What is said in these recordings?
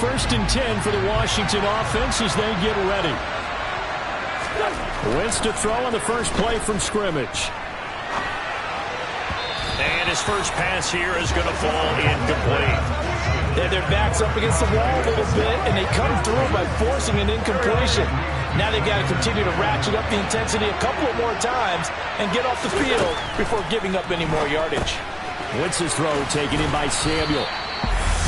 1st and 10 for the Washington offense as they get ready. Wentz to throw on the first play from scrimmage. And his first pass here is going to fall incomplete. Their back's up against the wall a little bit, and they come through by forcing an incompletion. Now they've got to continue to ratchet up the intensity a couple of more times and get off the field before giving up any more yardage. Wentz's throw taken in by Samuel.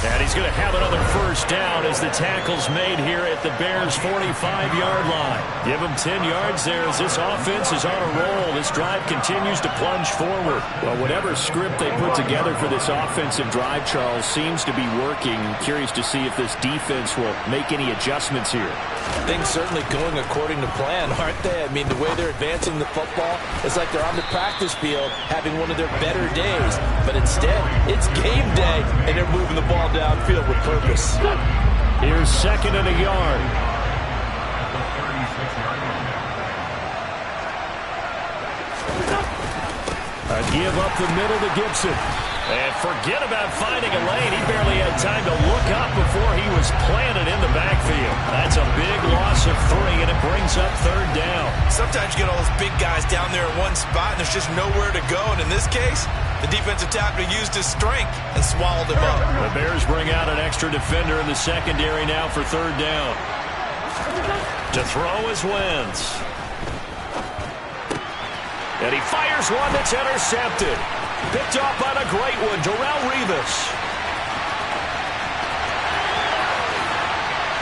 And he's going to have another first down as the tackle's made here at the Bears' 45-yard line. Give him 10 yards there as this offense is on a roll. This drive continues to plunge forward. Well, whatever script they put together for this offensive drive, Charles, seems to be working. Curious to see if this defense will make any adjustments here. Things certainly going according to plan, aren't they? I mean, the way they're advancing the football, it's like they're on the practice field having one of their better days. But instead, it's game day, and they're moving the ball downfield with purpose. Here's 2nd and a yard. A give up the middle to Gibson. And forget about finding a lane. He barely had time to look up before he was planted in the backfield. That's a big loss of 3, and it brings up 3rd down. Sometimes you get all those big guys down there in one spot, and there's just nowhere to go. And in this case, the defensive tackle used his strength and swallowed him up. The Bears bring out an extra defender in the secondary now for 3rd down. To throw is Wentz. And he fires one that's intercepted. Picked off on a great one, Darrelle Revis.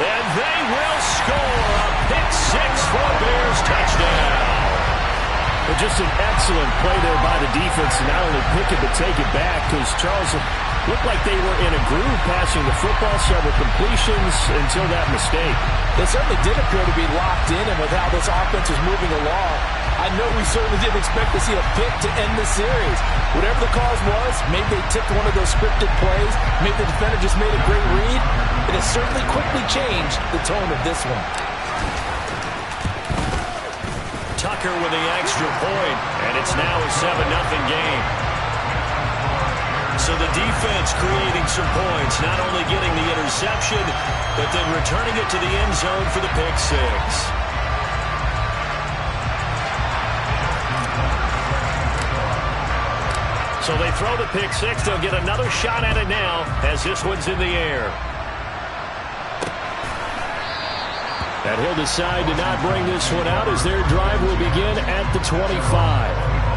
And they will score a pick-6 for a Bears touchdown. But just an excellent play there by the defense to not only pick it but take it back, because Charles looked like they were in a groove passing the football, several completions until that mistake. They certainly did appear to be locked in, and with how this offense was moving along, I know we certainly didn't expect to see a pick to end the series. Whatever the cause was, maybe they tipped one of those scripted plays, maybe the defender just made a great read. It has certainly quickly changed the tone of this one. Tucker with the extra point, and it's now a 7-0 game. So the defense creating some points, not only getting the interception, but then returning it to the end zone for the pick-6. So they throw the pick-6. They'll get another shot at it now as this one's in the air. And he'll decide to not bring this one out as their drive will begin at the 25.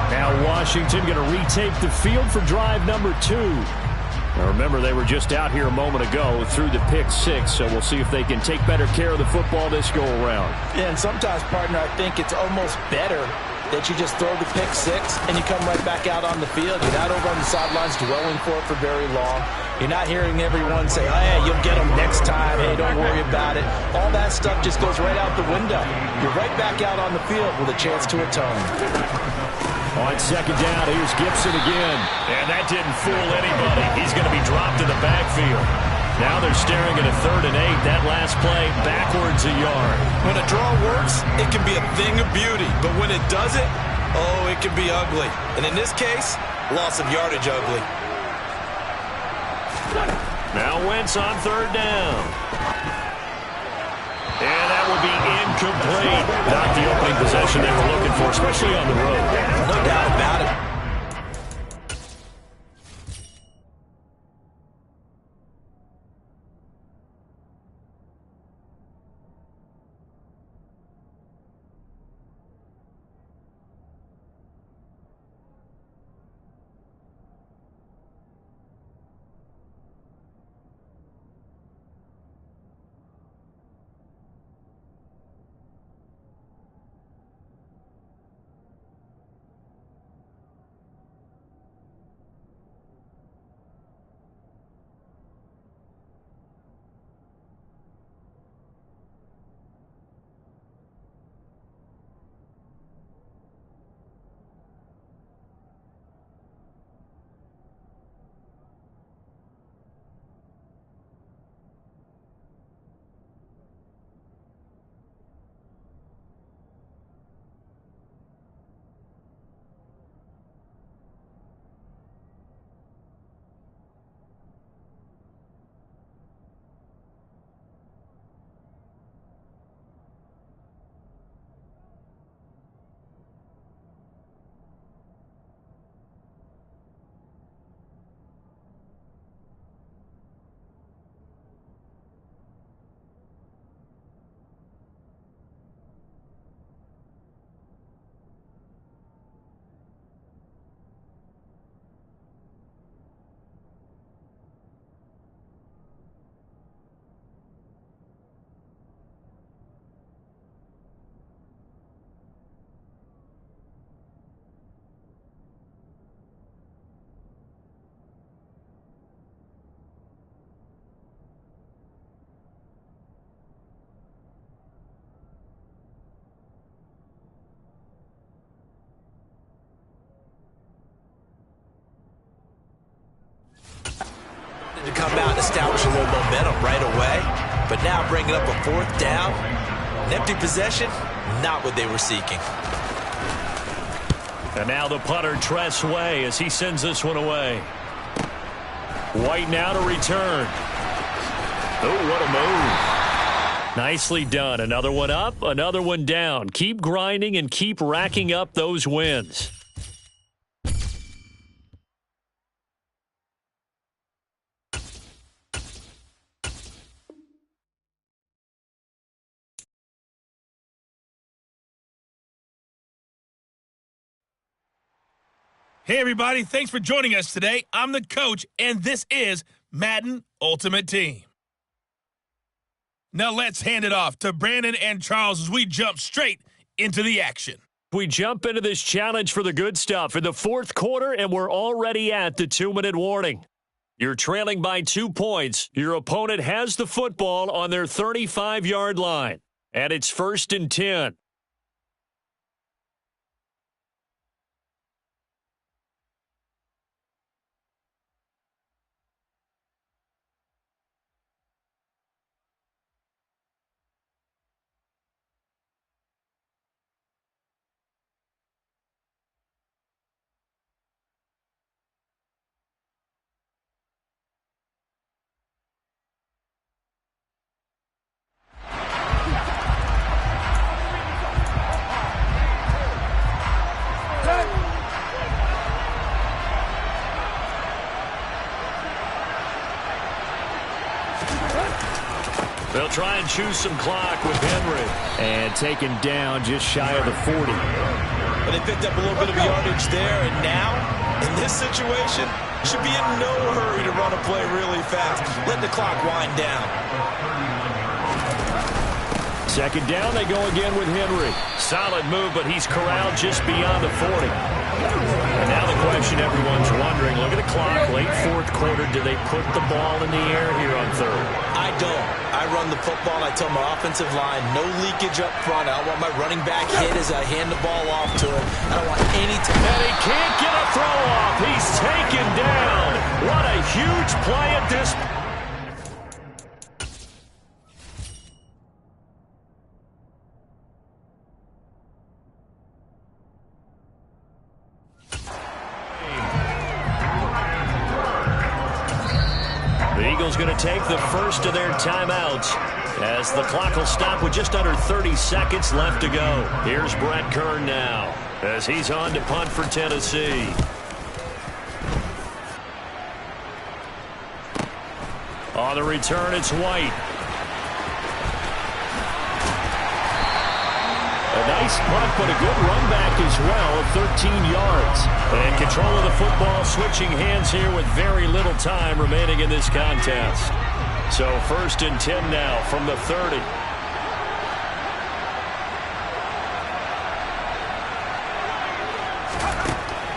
Now Washington going to retake the field for drive number 2. Now remember, they were just out here a moment ago through the pick-6, so we'll see if they can take better care of the football this go-around. Yeah, and sometimes, partner, I think it's almost better that you just throw the pick-6 and you come right back out on the field. You're not over on the sidelines dwelling for it for very long. You're not hearing everyone say, oh, hey, you'll get them next time. Hey, don't worry about it. All that stuff just goes right out the window. You're right back out on the field with a chance to atone. On 2nd down, here's Gibson again. And that didn't fool anybody. He's going to be dropped in the backfield. Now they're staring at a 3rd and 8. That last play, backwards a yard. When a draw works, it can be a thing of beauty. But when it doesn't, oh, it can be ugly. And in this case, loss of yardage ugly. Now Wentz on 3rd down. And that will be incomplete. Not the opening possession they were looking for, especially on the road. No doubt about it. to come out and establish a little momentum right away. But now bringing up a 4th down, an empty possession, not what they were seeking. And now the punter, Tress Way, as he sends this one away. White now to return. Oh, what a move. Nicely done. Another one up, another one down. Keep grinding and keep racking up those wins. Hey, everybody. Thanks for joining us today. I'm the coach, and this is Madden Ultimate Team. Now let's hand it off to Brandon and Charles as we jump straight into the action. We jump into this challenge for the good stuff in the 4th quarter, and we're already at the 2-minute warning. You're trailing by 2 points. Your opponent has the football on their 35-yard line, and it's 1st and 10. They'll try and choose some clock with Henry. And taken down just shy of the 40. But they picked up a little bit of yardage there, and now, in this situation, should be in no hurry to run a play really fast. Let the clock wind down. 2nd down, they go again with Henry. Solid move, but he's corralled just beyond the 40. And now the question everyone's wondering, look at the clock, late 4th quarter, do they put the ball in the air here on 3rd? I don't. I run the football. I tell my offensive line, no leakage up front. I don't want my running back hit as I hand the ball off to him. I don't want any time. And he can't get a throw off. He's taken down. What a huge play at this point. The Eagles going to take the first of their timeouts as the clock will stop with just under 30 seconds left to go. Here's Brett Kern now as he's on to punt for Tennessee. On the return, it's White. A nice punt, but a good run back as well of 13 yards. And control of the football, switching hands here with very little time remaining in this contest. So 1st and 10 now from the 30.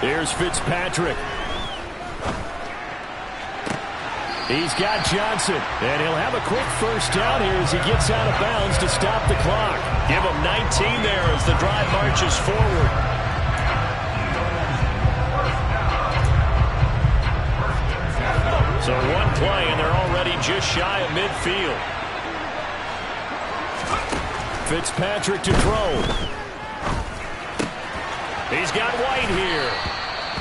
Here's Fitzpatrick. He's got Johnson, and he'll have a quick 1st down here as he gets out of bounds to stop the clock. Give him 19 there as the drive marches forward. So one play, and they're already just shy of midfield. Fitzpatrick to throw. He's got White here.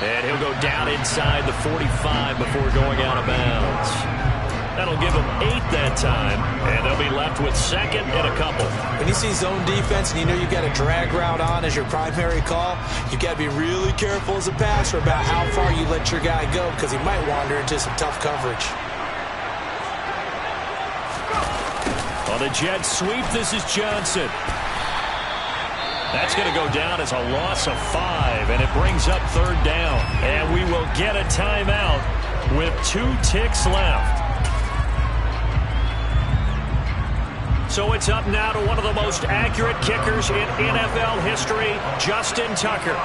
And he'll go down inside the 45 before going out of bounds. That'll give them 8 that time, and they'll be left with 2nd and a couple. When you see zone defense and you know you've got a drag route on as your primary call, you've got to be really careful as a passer about how far you let your guy go because he might wander into some tough coverage. On the jet sweep, this is Johnson. That's going to go down as a loss of 5, and it brings up 3rd down. And we will get a timeout with 2 ticks left. So it's up now to one of the most accurate kickers in NFL history, Justin Tucker.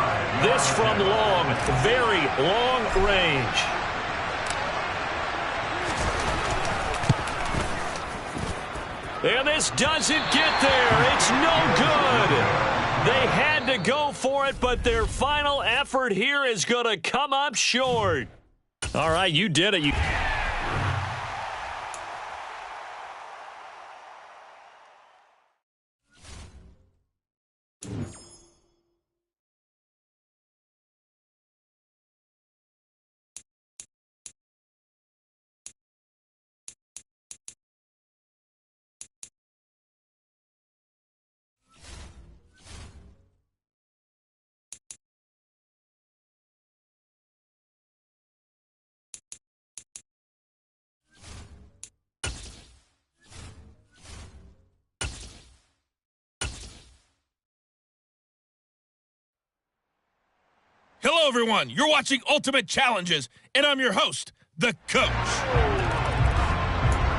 This from long, very long range. And this doesn't get there. It's no good. They had to go for it, but their final effort effort here is going to come up short. All right, you did it. Hello, everyone. You're watching Ultimate Challenges, and I'm your host, the Coach.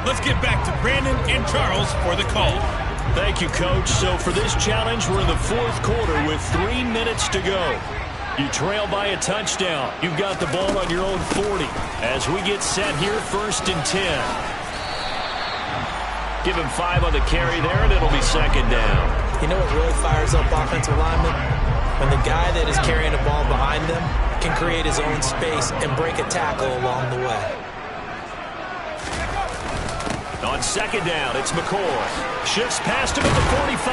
Let's get back to Brandon and Charles for the call. Thank you, Coach. So for this challenge, we're in the fourth quarter with 3 minutes to go. You trail by a touchdown. You've got the ball on your own 40. As we get set here, 1st and 10. Give him 5 on the carry there, and it'll be 2nd down. You know what really fires up offensive linemen? When the guy that is carrying the ball behind them can create his own space and break a tackle along the way. On 2nd down, it's McCoy. Shifts past him at the 45.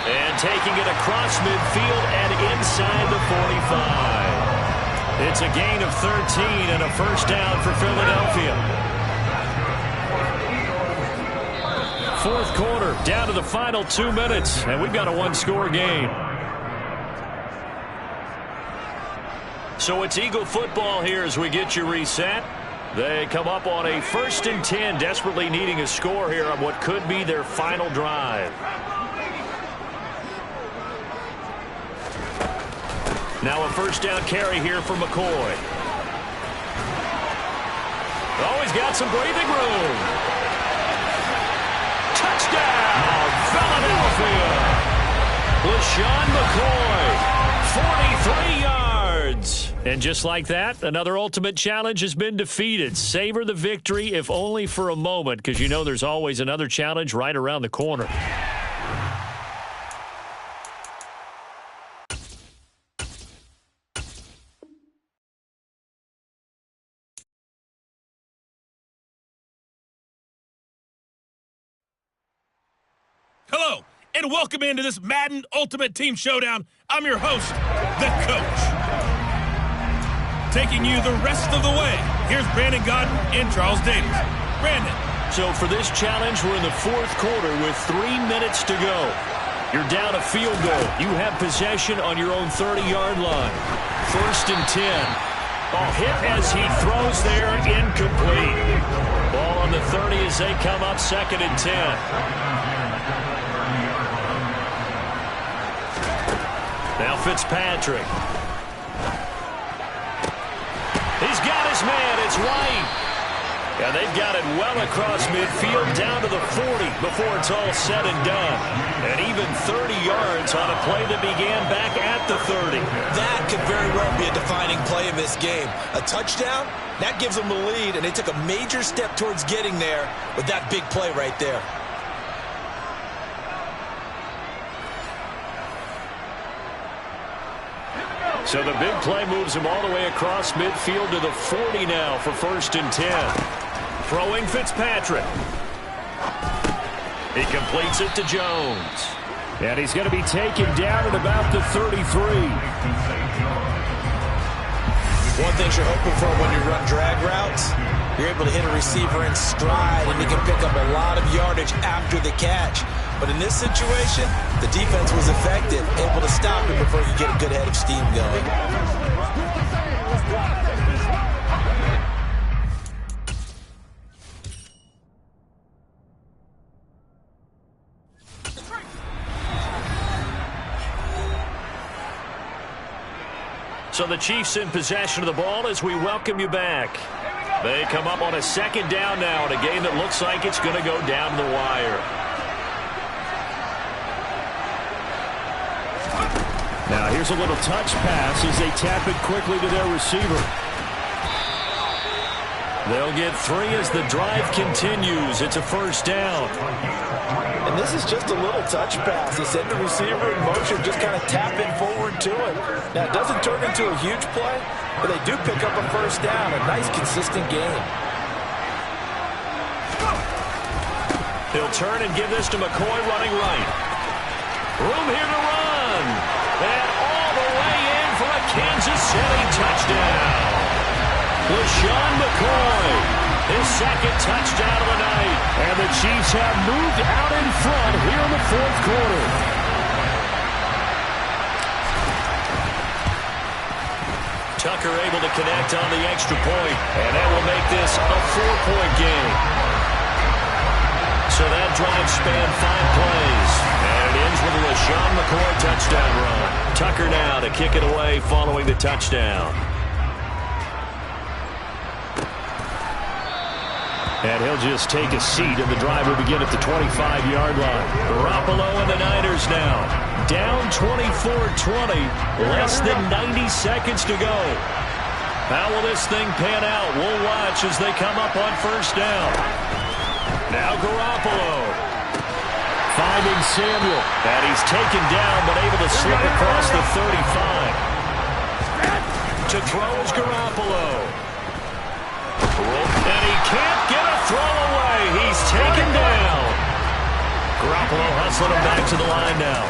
And taking it across midfield and inside the 45. It's a gain of 13 and a 1st down for Philadelphia. 4th quarter, down to the final 2 minutes, and we've got a 1-score game. So it's Eagle football here as we get you reset. They come up on a 1st and 10, desperately needing a score here on what could be their final drive. Now a 1st down carry here for McCoy. Oh, he's got some breathing room. Touchdown, Philadelphia. LaShawn McCoy, 43 yards. And just like that, another Ultimate Challenge has been defeated. Savor the victory, if only for a moment, because you know there's always another challenge right around the corner. Hello, and welcome into this Madden Ultimate Team Showdown. I'm your host, the Coach. Taking you the rest of the way, here's Brandon Godden and Charles Davis. Brandon. So for this challenge, we're in the 4th quarter with 3 minutes to go. You're down a field goal. You have possession on your own 30-yard line. 1st and 10. Oh, hit as he throws there, incomplete. Ball on the 30 as they come up 2nd and 10. Now Fitzpatrick. He's got his man. It's White. And they've got it well across midfield down to the 40 before it's all said and done. And even 30 yards on a play that began back at the 30. That could very well be a defining play in this game. A touchdown, that gives them the lead, and they took a major step towards getting there with that big play right there. So the big play moves him all the way across midfield to the 40 now for 1st and 10. Throwing Fitzpatrick. He completes it to Jones. And he's going to be taken down at about the 33. One thing you're hoping for when you run drag routes, you're able to hit a receiver in stride, and he can pick up a lot of yardage after the catch. But in this situation, the defense was effective, able to stop him before he could get a good head of steam going. So the Chiefs in possession of the ball as we welcome you back. They come up on a 2nd down now in a game that looks like it's going to go down the wire. Now here's a little touch pass as they tap it quickly to their receiver. They'll get 3 as the drive continues. It's a 1st down. And this is just a little touch pass. They send the receiver in motion, just kind of tap it forward to him. Now, it doesn't turn into a huge play, but they do pick up a 1st down. A nice, consistent game. He'll turn and give this to McCoy running right. Room here to run. And all the way in for a Kansas City touchdown. LaShawn McCoy, his 2nd touchdown of the night. And the Chiefs have moved out in front here in the 4th quarter. Tucker able to connect on the extra point, and that will make this a 4-point game. So that drive spanned 5 plays, and it ends goes with a LaShawn McCoy touchdown run. Tucker now to kick it away following the touchdown. And he'll just take a seat, and the drive will begin at the 25-yard line. Garoppolo and the Niners now. Down 24-20. Less than 90 seconds to go. How will this thing pan out? We'll watch as they come up on first down. Now Garoppolo. Finding Samuel. And he's taken down, but able to slip across the 35. To throw is Garoppolo. And he can't get a throw away. He's taken down. Garoppolo hustling him back to the line now.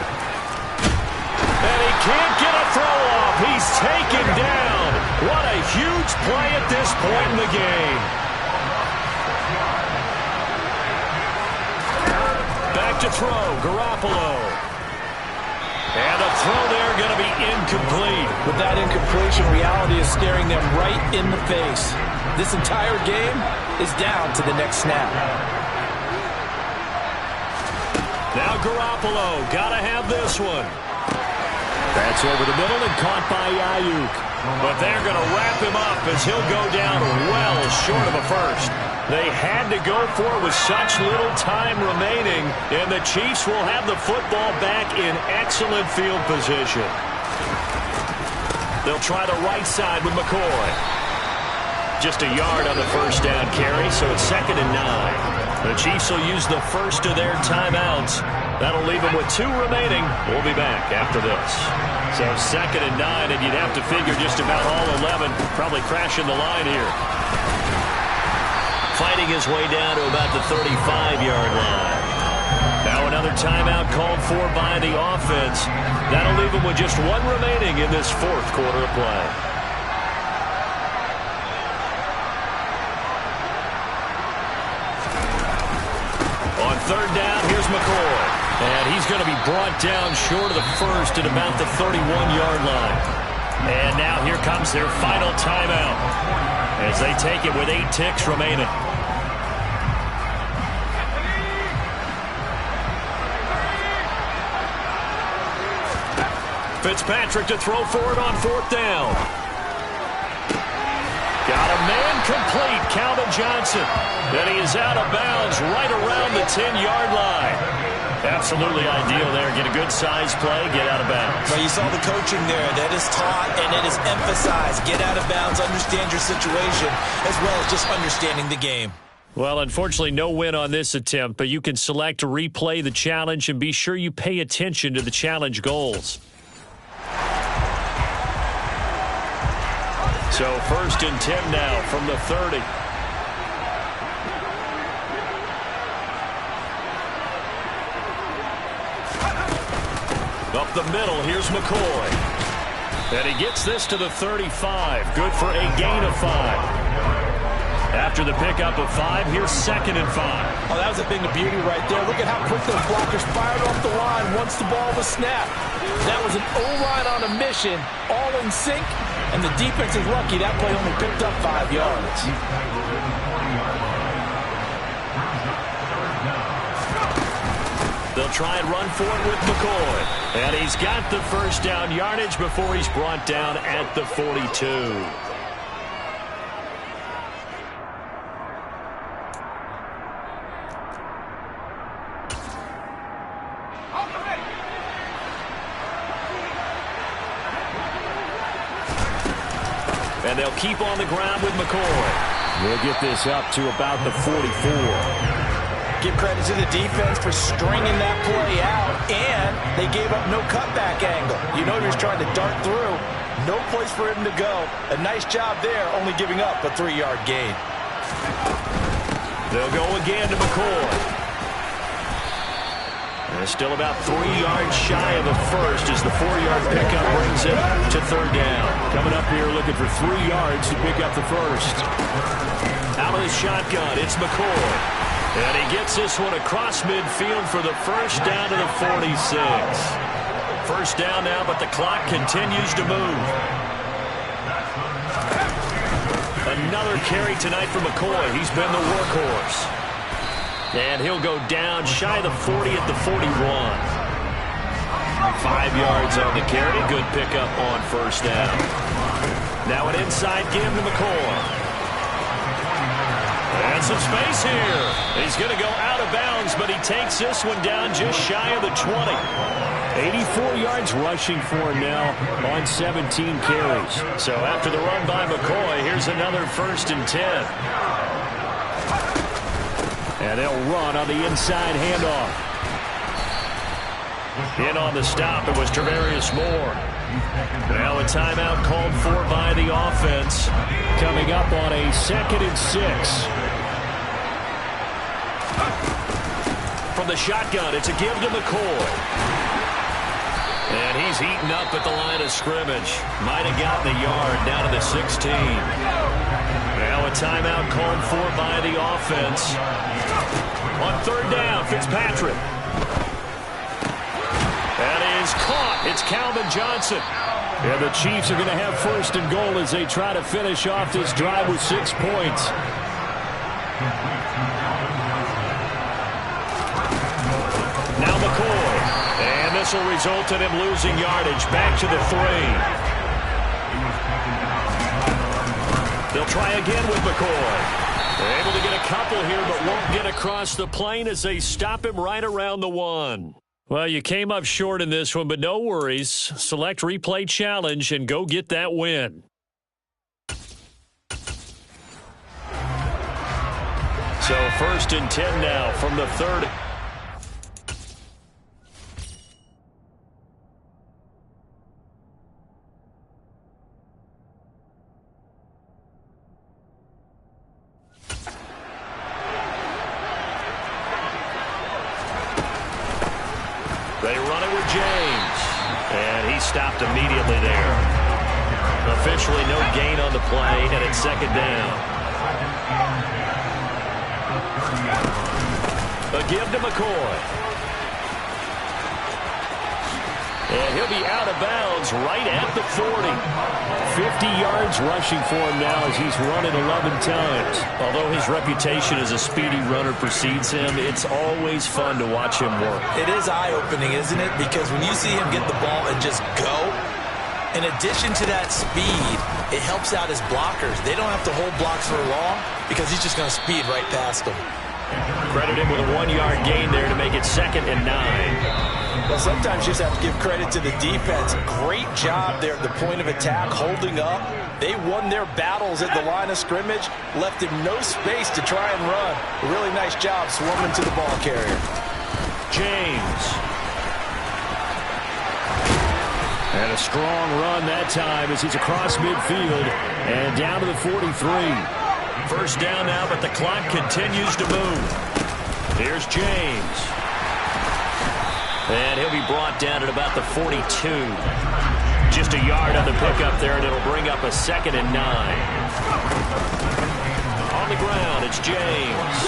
And he can't get a throw off. He's taken down. What a huge play at this point in the game. Back to throw, Garoppolo. And a throw there going to be incomplete. With that incompletion, reality is staring them right in the face. This entire game is down to the next snap. Now Garoppolo, gotta have this one. That's over the middle and caught by Ayuk. But they're going to wrap him up as he'll go down well short of a first. They had to go for it with such little time remaining, and the Chiefs will have the football back in excellent field position. They'll try the right side with McCoy. Just a yard on the first down carry, so it's 2nd and 9. The Chiefs will use the first of their timeouts. That'll leave them with 2 remaining. We'll be back after this. So 2nd and 9, and you'd have to figure just about all 11 probably crashing the line here. Fighting his way down to about the 35-yard line. Now another timeout called for by the offense. That'll leave them with just 1 remaining in this 4th quarter of play. On 3rd down, here's McCoy. And he's going to be brought down short of the first at about the 31-yard line. And now here comes their final timeout as they take it with 8 ticks remaining. Fitzpatrick to throw for it on 4th down. Got a man complete, Calvin Johnson. And he is out of bounds right around the 10-yard line. Absolutely ideal there. Get a good size play, get out of bounds. Well, you saw the coaching there. That is taught and it is emphasized. Get out of bounds, understand your situation, as well as just understanding the game. Well, unfortunately, no win on this attempt, but you can select to replay the challenge and be sure you pay attention to the challenge goals. So 1st and 10 now from the 30. Up the middle, here's McCoy. And he gets this to the 35. Good for a gain of 5. After the pickup of 5, here's 2nd and 5. Oh, that was a thing of beauty right there. Look at how quick those blockers fired off the line once the ball was snapped. That was an O-line on a mission, all in sync, and the defense is lucky that play only picked up 5 yards. They'll try and run for it with McCoy. And he's got the first down yardage before he's brought down at the 42. And they'll keep on the ground with McCoy. We'll get this up to about the 44. Give credit to the defense for stringing that play out, and they gave up no cutback angle. You know he was trying to dart through. No place for him to go. A nice job there, only giving up a 3-yard gain. They'll go again to McCoy. They're still about 3 yards shy of the first as the 4-yard pickup brings it to 3rd down. Coming up here looking for 3 yards to pick up the first. Out of the shotgun, it's McCoy. And he gets this one across midfield for the first down to the 46. First down now, but the clock continues to move. Another carry tonight for McCoy. He's been the workhorse. And he'll go down shy of the 40 at the 41. 5 yards on the carry. Good pickup on first down. Now an inside give to McCoy. And some space here. He's going to go out of bounds, but he takes this one down just shy of the 20. 84 yards rushing for him now on 17 carries. So after the run by McCoy, here's another 1st and 10. And they'll run on the inside handoff. In on the stop, it was Travarius Moore. Now a timeout called for by the offense. Coming up on a 2nd and 6. From the shotgun, it's a give to McCoy. And he's eaten up at the line of scrimmage. Might have gotten a yard down to the 16. Now a timeout called for by the offense. On 3rd down, Fitzpatrick. That is caught. It's Calvin Johnson. And the Chiefs are going to have 1st and goal as they try to finish off this drive with 6 points. Now McCoy. And this will result in him losing yardage back to the 3. They'll try again with McCoy. They're able to get a couple here, but won't get across the plane as they stop him right around the 1. Well, you came up short in this one, but no worries. Select replay challenge and go get that win. So 1st and 10 now from the 30. They run it with James. And he stopped immediately there. Officially no gain on the play, and it's 2nd down. A give to McCoy. And he'll be out of bounds right at the 40. 50 yards rushing for him now as he's run it 11 times. Although his reputation as a speedy runner precedes him, it's always fun to watch him work. It is eye-opening, isn't it? Because when you see him get the ball and just go, in addition to that speed, it helps out his blockers. They don't have to hold blocks for long because he's just going to speed right past them. Credit him with a 1-yard gain there to make it 2nd and 9. Well, sometimes you just have to give credit to the defense. Great job there at the point of attack, holding up. They won their battles at the line of scrimmage, left him no space to try and run. A really nice job swarming to the ball carrier. James. And a strong run that time as he's across midfield and down to the 43. 1st down now, but the clock continues to move. Here's James. And he'll be brought down at about the 42. Just a yard on the pickup there, and it'll bring up a 2nd and 9. On the ground, it's James.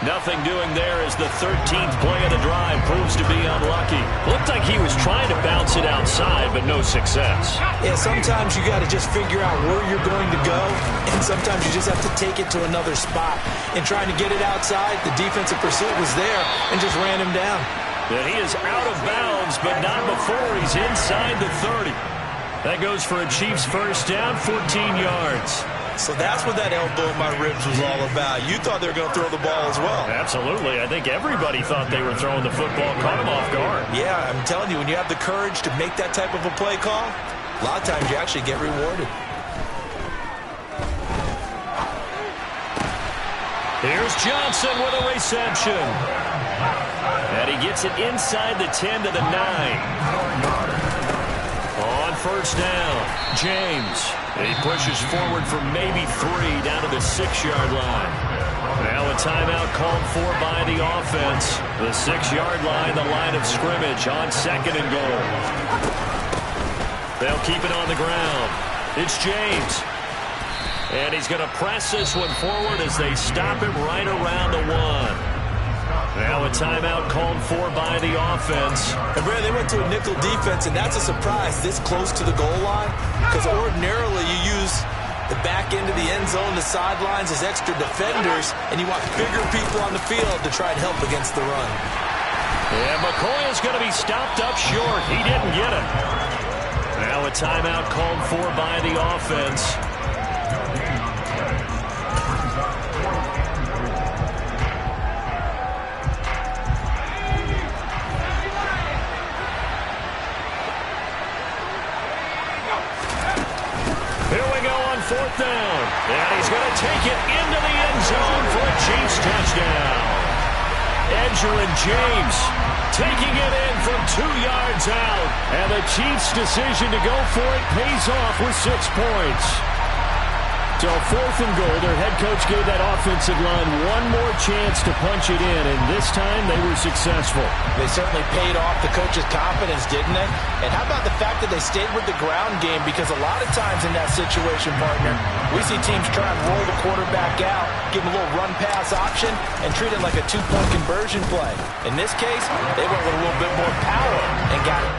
Nothing doing there as the 13th play of the drive proves to be unlucky. Looked like he was trying to bounce it outside, but no success. Yeah, sometimes you got to just figure out where you're going to go, and sometimes you just have to take it to another spot. And trying to get it outside, the defensive pursuit was there and just ran him down. And he is out of bounds, but not before he's inside the 30. That goes for a Chiefs 1st down, 14 yards. So that's what that elbow in my ribs was all about. You thought they were going to throw the ball as well. Absolutely. I think everybody thought they were throwing the football, caught him off guard. Yeah, I'm telling you, when you have the courage to make that type of a play call, a lot of times you actually get rewarded. Here's Johnson with a reception. And he gets it inside the 10 to the 9. On 1st down, James. He pushes forward for maybe 3 down to the 6-yard line. Now a timeout called for by the offense. The 6-yard line, the line of scrimmage on 2nd and goal. They'll keep it on the ground. It's James. And he's going to press this one forward as they stop him right around the 1. Now a timeout called for by the offense. And Brad, they went to a nickel defense, and that's a surprise this close to the goal line, because ordinarily you use the back end of the end zone, the sidelines as extra defenders, and you want bigger people on the field to try and help against the run. And McCoy is going to be stopped up short. He didn't get it. Now a timeout called for by the offense. Here we go on fourth down. And he's going to take it into the end zone for a Chiefs touchdown. Edgerrin James taking it in from 2 yards out. And the Chiefs' decision to go for it pays off with 6 points. So fourth and goal, their head coach gave that offensive line one more chance to punch it in, and this time they were successful. They certainly paid off the coach's confidence, didn't they? And how about the fact that they stayed with the ground game? Because a lot of times in that situation, partner, we see teams try and roll the quarterback out, give him a little run-pass option, and treat it like a 2-point conversion play. In this case, they went with a little bit more power and got it.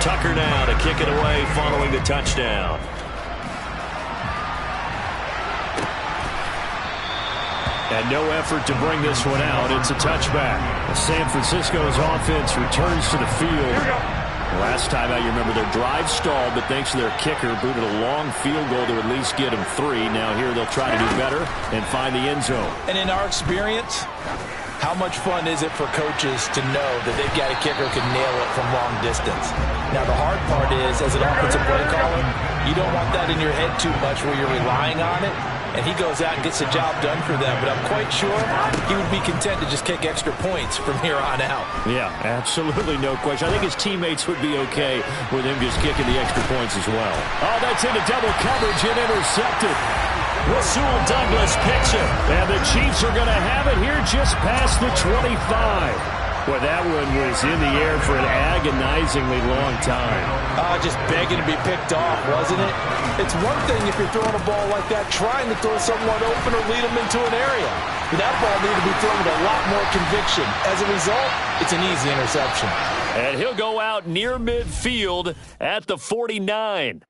Tucker now to kick it away following the touchdown. And no effort to bring this one out. It's a touchback. San Francisco's offense returns to the field. Last time out, you remember their drive stalled, but thanks to their kicker, booted a long field goal to at least get them 3. Now here they'll try to do better and find the end zone. And in our experience, how much fun is it for coaches to know that they've got a kicker who can nail it from long distance? Now, the hard part is, as an offensive play caller, you don't want that in your head too much where you're relying on it, and he goes out and gets the job done for them. But I'm quite sure he would be content to just kick extra points from here on out. Yeah, absolutely no question. I think his teammates would be okay with him just kicking the extra points as well. Oh, that's into double coverage and intercepted. Rasul Douglas picks it, and the Chiefs are going to have it here just past the 25. Well, that one was in the air for an agonizingly long time. Just begging to be picked off, wasn't it? It's one thing if you're throwing a ball like that, trying to throw someone open or lead them into an area. But that ball needed to be thrown with a lot more conviction. As a result, it's an easy interception. And he'll go out near midfield at the 49.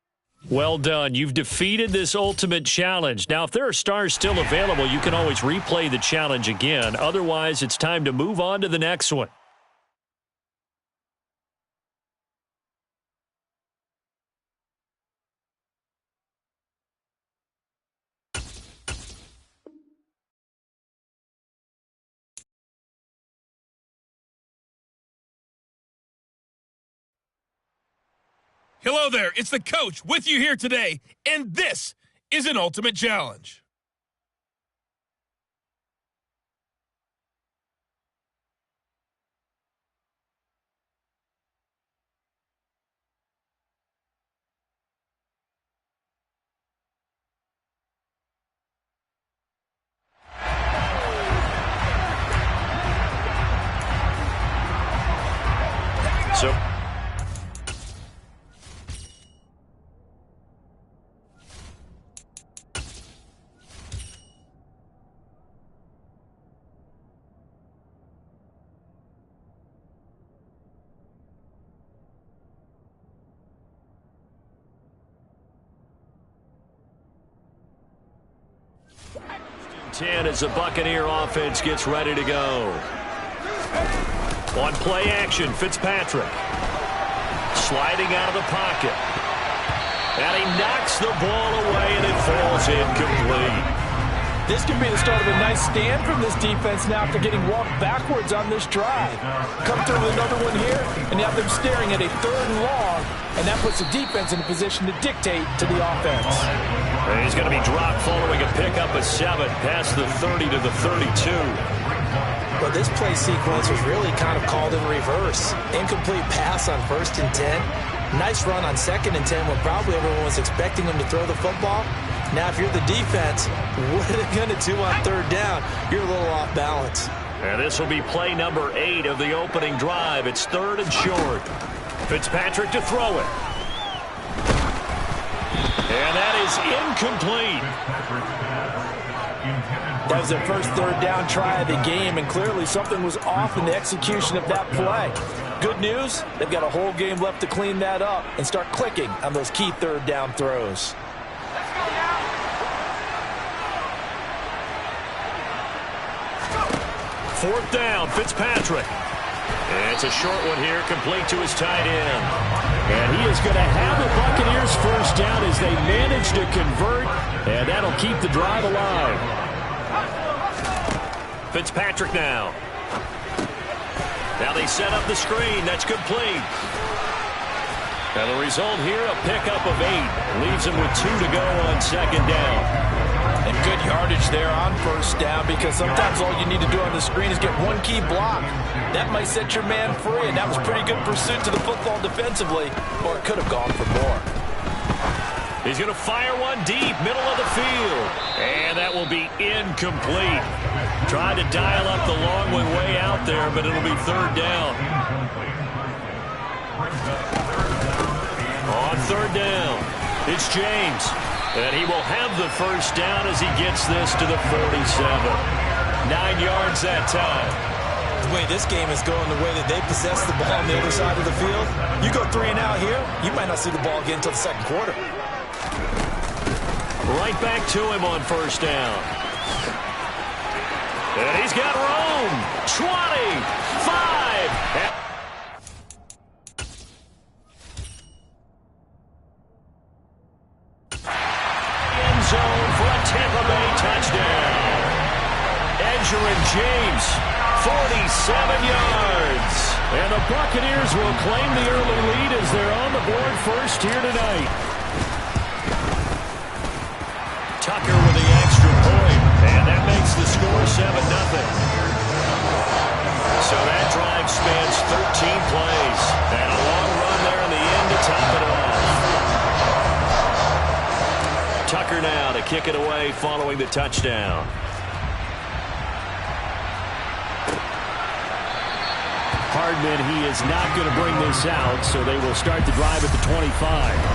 Well done. You've defeated this ultimate challenge. Now, if there are stars still available, you can always replay the challenge again. Otherwise, it's time to move on to the next one. Hello there, it's the coach with you here today, and this is an ultimate challenge. So as the Buccaneer offense gets ready to go. On play action, Fitzpatrick. Sliding out of the pocket. And he knocks the ball away, and it falls incomplete. This could be the start of a nice stand from this defense now after getting walked backwards on this drive. Come through with another one here, and you have them staring at a 3rd and long, and that puts the defense in a position to dictate to the offense. And he's going to be dropped following a pickup of 7 past the 30 to the 32. But this play sequence was really kind of called in reverse. Incomplete pass on 1st and 10. Nice run on 2nd and 10 when probably everyone was expecting them to throw the football. Now, if you're the defense, what are they going to do on 3rd down? You're a little off balance. And this will be play number 8 of the opening drive. It's 3rd and short. Fitzpatrick to throw it. And that is incomplete. That was their first third down try of the game, and clearly something was off in the execution of that play. Good news, they've got a whole game left to clean that up and start clicking on those key third down throws. Fourth down, Fitzpatrick. It's a short one here, complete to his tight end. And he is going to have the Buccaneers first down as they manage to convert, and that'll keep the drive alive. Fitzpatrick now. Now they set up the screen. That's complete. And the result here, a pickup of 8. Leaves him with 2 to go on second down. And good yardage there on first down, because sometimes all you need to do on the screen is get one key block. That might set your man free, and that was pretty good pursuit to the football defensively, or it could have gone for more. He's going to fire one deep, middle of the field. And that will be incomplete. Tried to dial up the long one way out there, but it'll be third down. On third down, it's James. And he will have the first down as he gets this to the 47. 9 yards that time. The way this game is going, the way that they possess the ball on the other side of the field, you go 3 and out here, you might not see the ball again until the second quarter. Right back to him on first down. And he's got room. 25. Zone for a Tampa Bay touchdown. Edgerrin James, 47 yards. And the Buccaneers will claim the early lead as they're on the board first here tonight. Tucker with the extra point, and that makes the score 7-0. So that drive spans 13 plays, and a long run there in the end to top it off. Tucker now to kick it away following the touchdown. Hardman, he is not going to bring this out, so they will start the drive at the 25.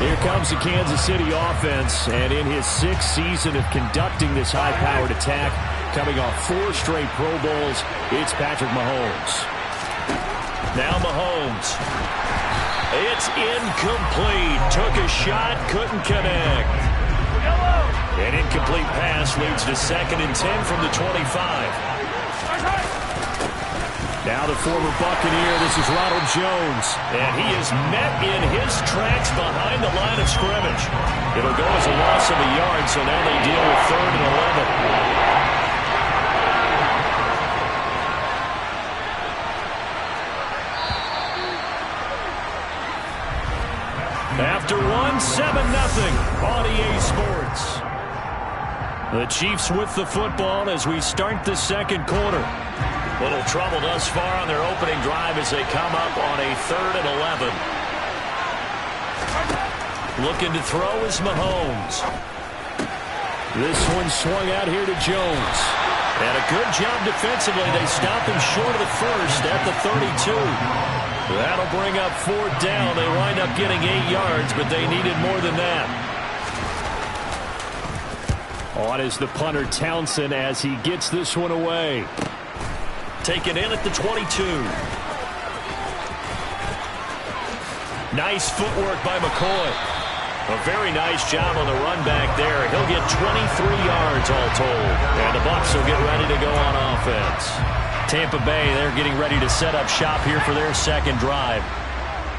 Here comes the Kansas City offense, and in his 6th season of conducting this high-powered attack, coming off 4 straight Pro Bowls, it's Patrick Mahomes. Now Mahomes. It's incomplete. Took a shot, couldn't connect. An incomplete pass leads to 2nd and 10 from the 25. Now the former Buccaneer, this is Ronald Jones. And he is met in his tracks behind the line of scrimmage. It'll go as a loss of a yard, so now they deal with 3rd and 11. After 7-0 on EA Sports. The Chiefs with the football as we start the second quarter. Little trouble thus far on their opening drive as they come up on a 3rd and 11. Looking to throw is Mahomes. This one swung out here to Jones. And a good job defensively. They stop him short of the first at the 32. That'll bring up 4th down. They wind up getting 8 yards, but they needed more than that. On is the punter Townsend as he gets this one away. Taken in at the 22. Nice footwork by McCoy. A very nice job on the run back there. He'll get 23 yards all told. And the Bucs will get ready to go on offense. Tampa Bay, they're getting ready to set up shop here for their second drive.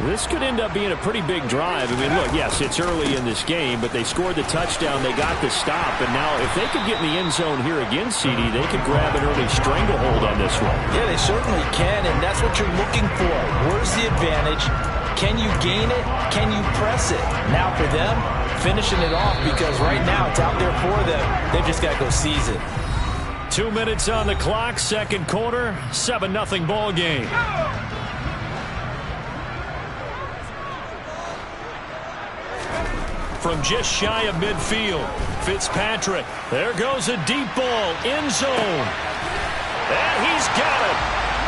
This could end up being a pretty big drive. I mean, look, yes, it's early in this game, but they scored the touchdown, they got the stop, and now if they could get in the end zone here again, CD, they could grab an early stranglehold on this one. Yeah, they certainly can, and that's what you're looking for. Where's the advantage? Can you gain it? Can you press it? Now for them, finishing it off, because right now it's out there for them. They've just got to go seize it. 2 minutes on the clock, second quarter, 7-0 ball game. From just shy of midfield, Fitzpatrick. There goes a deep ball, end zone. And he's got it.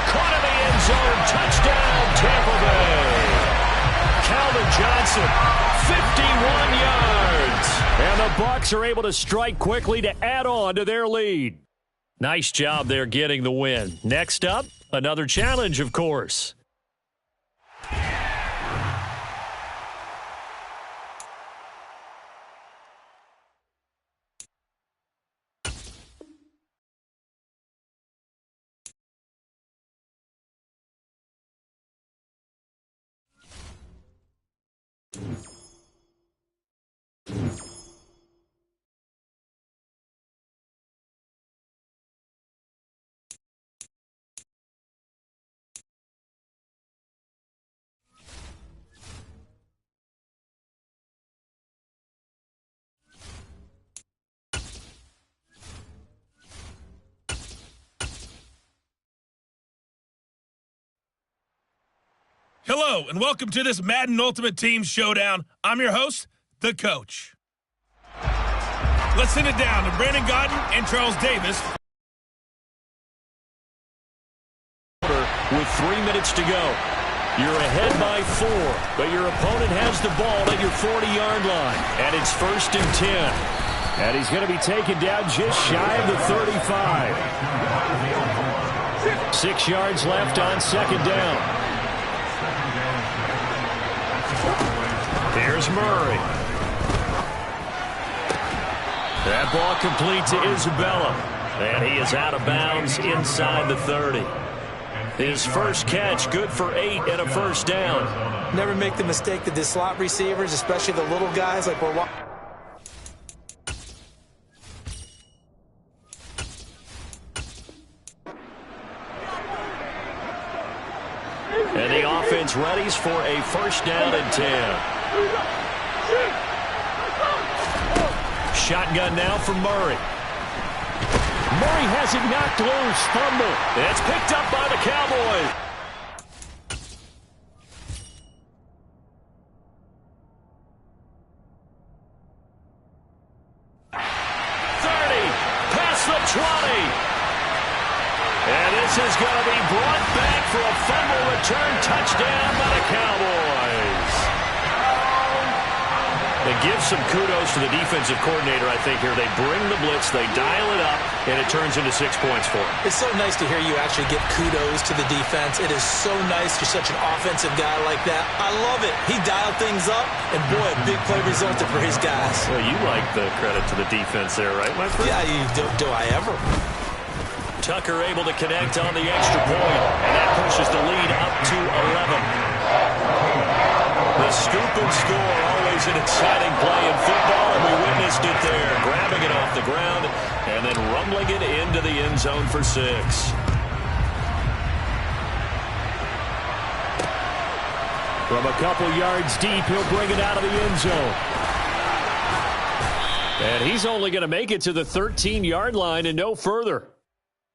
Caught in the end zone, touchdown, Tampa Bay. Calvin Johnson, 51 yards. And the Bucs are able to strike quickly to add on to their lead. Nice job there getting the win. Next up, another challenge, of course. Hello, and welcome to this Madden Ultimate Team Showdown. I'm your host, the coach. Let's send it down to Brandon Godden and Charles Davis. With 3 minutes to go. You're ahead by 4, but your opponent has the ball at your 40-yard line. And it's 1st and 10. And he's going to be taken down just shy of the 35. 6 yards left on 2nd down. Here's Murray. That ball complete to Isabella. And he is out of bounds inside the 30. His first catch, good for 8 and a 1st down. Never make the mistake that the slot receivers, especially the little guys like we're watching. And the offense readies for a 1st down and 10. Shotgun now for Murray. Murray has it knocked loose. Fumble. It's picked up by the Cowboys. Past the 20. And this is going to be brought back for a fumble return touchdown by the Cowboys. They give some kudos to the defensive coordinator, I think, here. They bring the blitz, they dial it up, and it turns into 6 points for them. It's so nice to hear you actually give kudos to the defense. It is so nice. You're such an offensive guy like that. I love it. He dialed things up, and boy, a big play resulted for his guys. Well, you like the credit to the defense there, right, my friend? Yeah, do I ever? Tucker able to connect on the extra point, and that pushes the lead up to 11. The scoop and score, always an exciting play in football, and we witnessed it there, grabbing it off the ground and then rumbling it into the end zone for 6. From a couple yards deep, he'll bring it out of the end zone. And he's only going to make it to the 13-yard line and no further.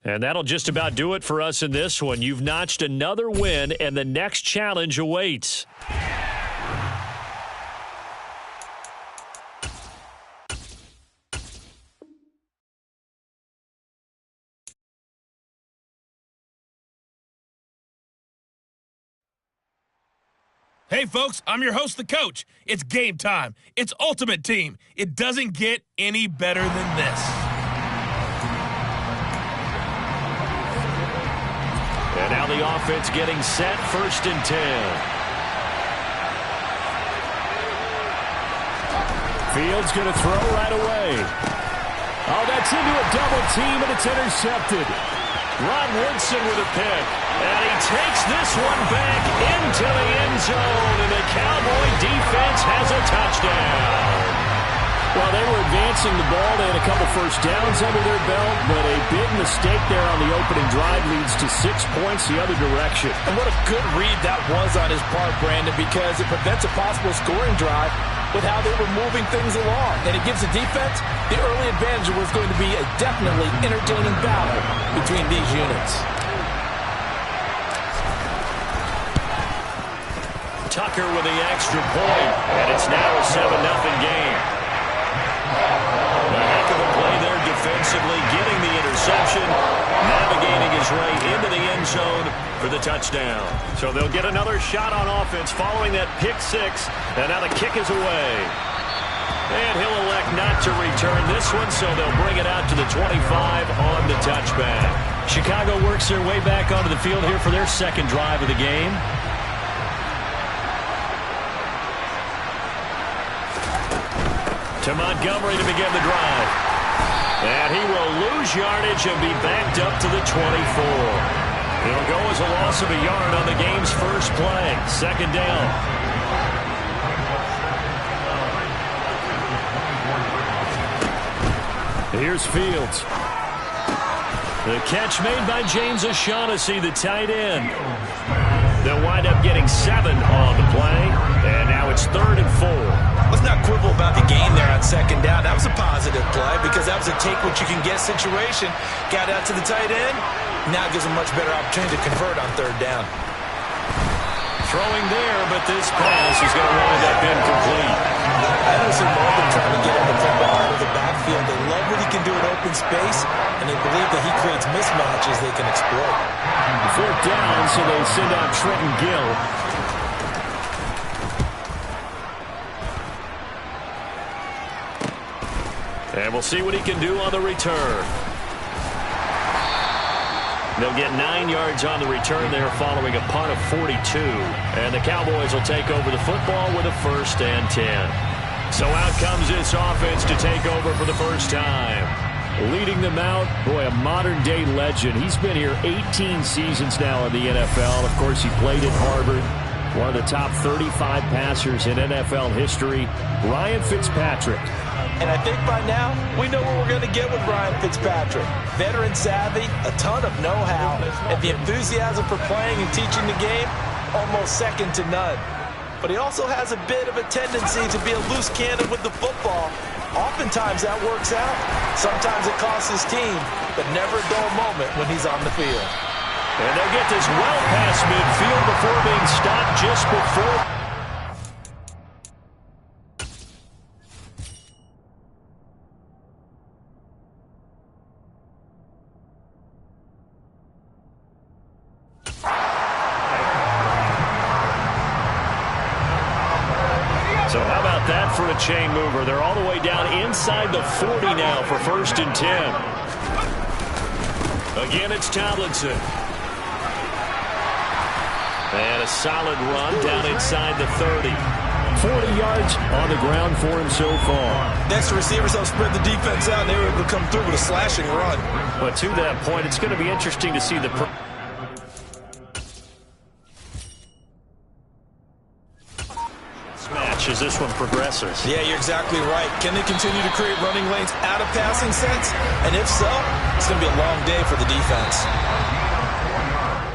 And that'll just about do it for us in this one. You've notched another win, and the next challenge awaits. Hey, folks, I'm your host, the coach. It's game time. It's Ultimate Team. It doesn't get any better than this. And now the offense getting set, 1st and 10. Fields going to throw right away. Oh, that's into a double team, and it's intercepted. Ron Woodson with a pick. And he takes this one back into the end zone, and the Cowboy defense has a touchdown. Well, they were advancing the ball. They had a couple 1st downs under their belt, but a big mistake there on the opening drive leads to 6 points the other direction. And what a good read that was on his part, Brandon, because it prevents a possible scoring drive with how they were moving things along. And it gives the defense the early advantage. Was going to be a definitely entertaining battle between these units. Tucker with the extra point, and it's now a 7-0 game. A heck of a play there defensively, getting the interception, navigating his way into the end zone for the touchdown. So they'll get another shot on offense following that pick 6, and now the kick is away. And he'll elect not to return this one, so they'll bring it out to the 25 on the touchback. Chicago works their way back onto the field here for their second drive of the game. To Montgomery to begin the drive. And he will lose yardage and be backed up to the 24. It'll go as a loss of a yard on the game's first play. Second down. Here's Fields. The catch made by James O'Shaughnessy, the tight end. They'll wind up getting 7 on the play. And now it's 3rd and 4. Let's not quibble about the gain there on second down. That was a positive play because that was a take-what-you-can-get situation. Got out to the tight end. Now gives him a much better opportunity to convert on 3rd down. Throwing there, but this pass is going to wind up incomplete. I don't see more than trying to get him the football out of the backfield. They love what he can do in open space, and they believe that he creates mismatches they can exploit. 4th down, so they send out Trenton Gill. And we'll see what he can do on the return. They'll get 9 yards on the return there following a punt of 42. And the Cowboys will take over the football with a 1st and 10. So out comes this offense to take over for the first time. Leading them out, boy, a modern-day legend. He's been here 18 seasons now in the NFL. Of course, he played at Harvard. One of the top 35 passers in NFL history, Ryan Fitzpatrick. And I think by now, we know what we're going to get with Ryan Fitzpatrick. Veteran savvy, a ton of know-how, and the enthusiasm for playing and teaching the game, almost second to none. But he also has a bit of a tendency to be a loose cannon with the football. Oftentimes that works out. Sometimes it costs his team, but never a dull moment when he's on the field. And they'll get this well past midfield before being stopped just before. So how about that for a chain mover? They're all the way down inside the 40 now for 1st and 10. Again, it's Tomlinson. And a solid run down inside the 30. 40 yards on the ground for him so far. Next, the receivers help spread the defense out, and they were able to come through with a slashing run. But to that point, it's going to be interesting to see the match as this one progresses. Yeah, you're exactly right. Can they continue to create running lanes out of passing sets? And if so, it's going to be a long day for the defense.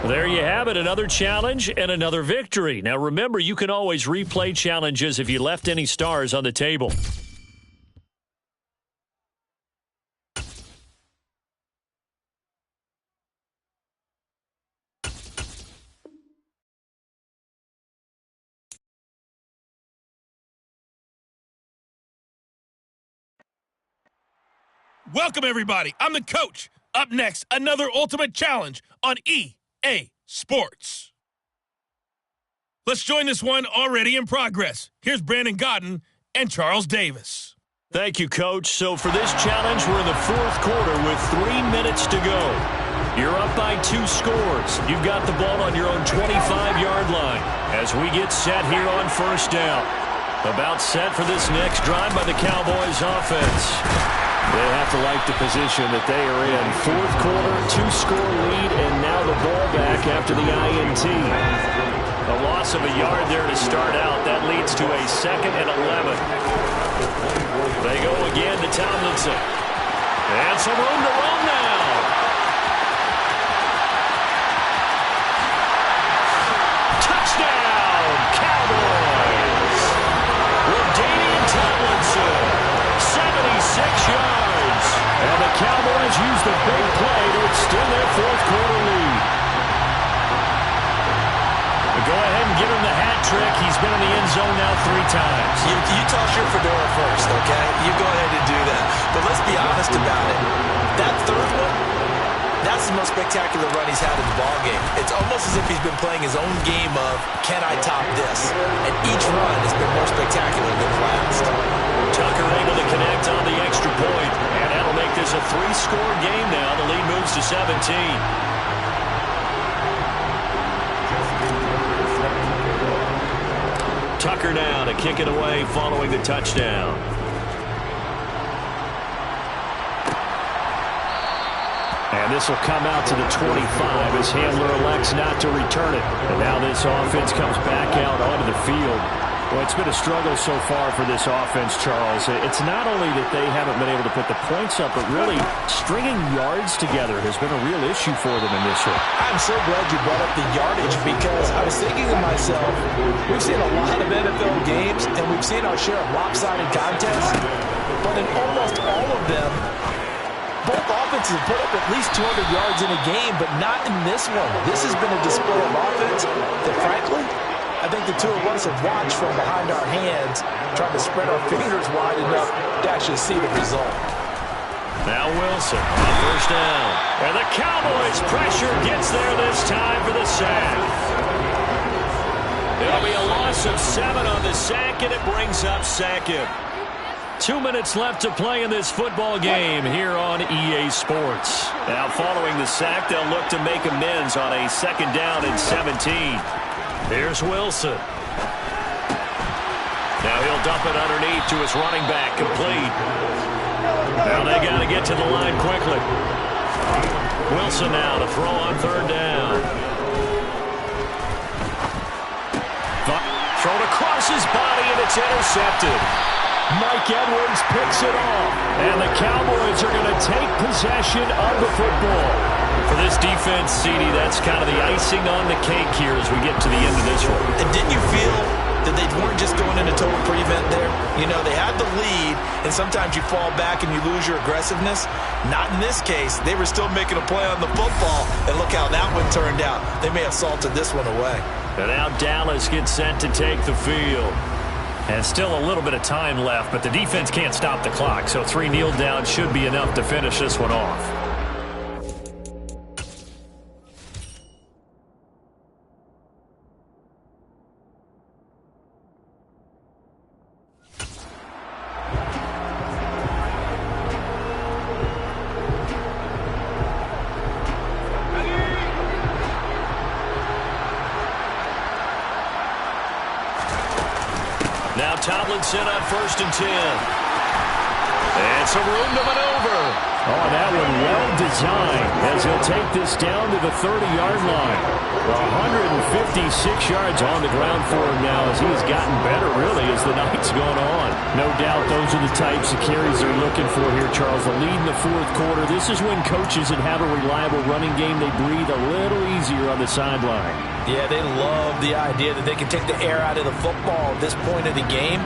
There you have it, another challenge and another victory. Now remember, you can always replay challenges if you left any stars on the table. Welcome, everybody. I'm the coach. Up next, another ultimate challenge on EA Sports. Let's join this one already in progress. Here's Brandon Godden and Charles Davis. Thank you, Coach. So for this challenge, we're in the 4th quarter with 3 minutes to go. You're up by 2 scores. You've got the ball on your own 25-yard line as we get set here on 1st down. About set for this next drive by the Cowboys offense. They have to like the position that they are in. 4th quarter, 2-score lead, and now the ball back after the INT. A loss of a yard there to start out. That leads to a 2nd and 11. They go again to Tomlinson. And some room to run now. Touchdown, Cowboys. LaDainian Tomlinson, 76 yards. And the Cowboys use the big play to extend their 4th quarter lead. Go ahead and give him the hat trick. He's been in the end zone now 3 times. You toss your fedora first, okay? You go ahead and do that. But let's be honest about it. That 3rd one, that's That's the most spectacular run he's had in the ballgame. It's almost as if he's been playing his own game of, can I top this? And each run has been more spectacular than the last. Tucker able to connect on the extra point, and that'll make this a 3-score game now. The lead moves to 17. Tucker now to kick it away following the touchdown. And this will come out to the 25 as Handler elects not to return it. And now this offense comes back out onto the field. Well, it's been a struggle so far for this offense, Charles. It's not only that they haven't been able to put the points up, but really stringing yards together has been a real issue for them in this one. I'm so glad you brought up the yardage because I was thinking to myself, we've seen a lot of NFL games and we've seen our share of lopsided contests, but in almost all of them, both offenses have put up at least 200 yards in a game, but not in this one. This has been a display of offense that, frankly, I think the two of us have watched from behind our hands, trying to spread our fingers wide enough to actually see the result. Now Wilson on first down. And the Cowboys' pressure gets there this time for the sack. There'll be a loss of 7 on the sack, and it brings up second. 2 minutes left to play in this football game here on EA Sports. Now following the sack, they'll look to make amends on a 2nd down and 17. Here's Wilson. Now he'll dump it underneath to his running back, complete. Now they got to get to the line quickly. Wilson now to throw on 3rd down. Thrown across his body, and it's intercepted. Mike Edwards picks it off. And the Cowboys are going to take possession of the football. For this defense, CD, that's kind of the icing on the cake here as we get to the end of this one. And didn't you feel that they weren't just going into total prevent there? You know, they had the lead, and sometimes you fall back and you lose your aggressiveness. Not in this case. They were still making a play on the football, and look how that one turned out. They may have salted this one away. And now Dallas gets set to take the field. And still a little bit of time left, but the defense can't stop the clock, so 3 kneel downs should be enough to finish this one off. Now Tomlinson on 1st and 10. And some room to maneuver. Oh, that one well designed as he'll take this down to the 30-yard line. 156 yards on the ground for him now as he's gotten better, really, as the night's gone on. No doubt those are the types of carries they're looking for here, Charles. The lead in the 4th quarter. This is when coaches that have a reliable running game, they breathe a little easier on the sideline. Yeah, they love the idea that they can take the air out of the football at this point of the game.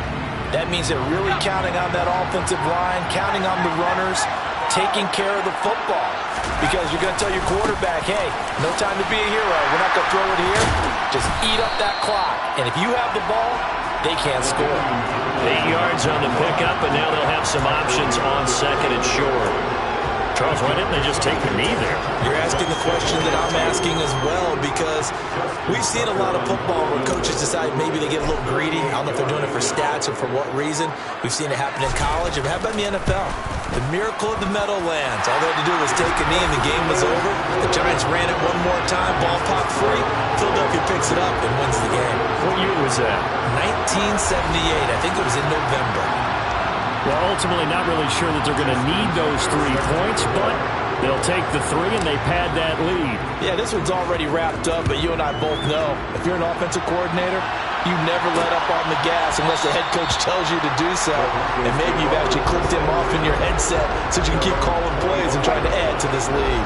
That means they're really counting on that offensive line, counting on the runners, taking care of the football. Because you're going to tell your quarterback, hey, no time to be a hero. We're not going to throw it here. Just eat up that clock. And if you have the ball, they can't score. 8 yards on the pickup, and now they'll have some options on 2nd and short. Charles, why didn't they just take the knee there? You're asking the question that I'm asking as well, because we've seen a lot of football where coaches decide maybe they get a little greedy. I don't know if they're doing it for stats or for what reason. We've seen it happen in college. And how about in the NFL? The miracle of the Meadowlands. All they had to do was take a knee and the game was over. The Giants ran it one more time. Ball popped free. Philadelphia picks it up and wins the game. What year was that? 1978. I think it was in November. Well, ultimately not really sure that they're going to need those 3 points, but they'll take the 3 and they pad that lead. Yeah, this one's already wrapped up, but you and I both know if you're an offensive coordinator, you never let up on the gas unless the head coach tells you to do so. And maybe you've actually clicked him off in your headset so you can keep calling plays and trying to add to this lead.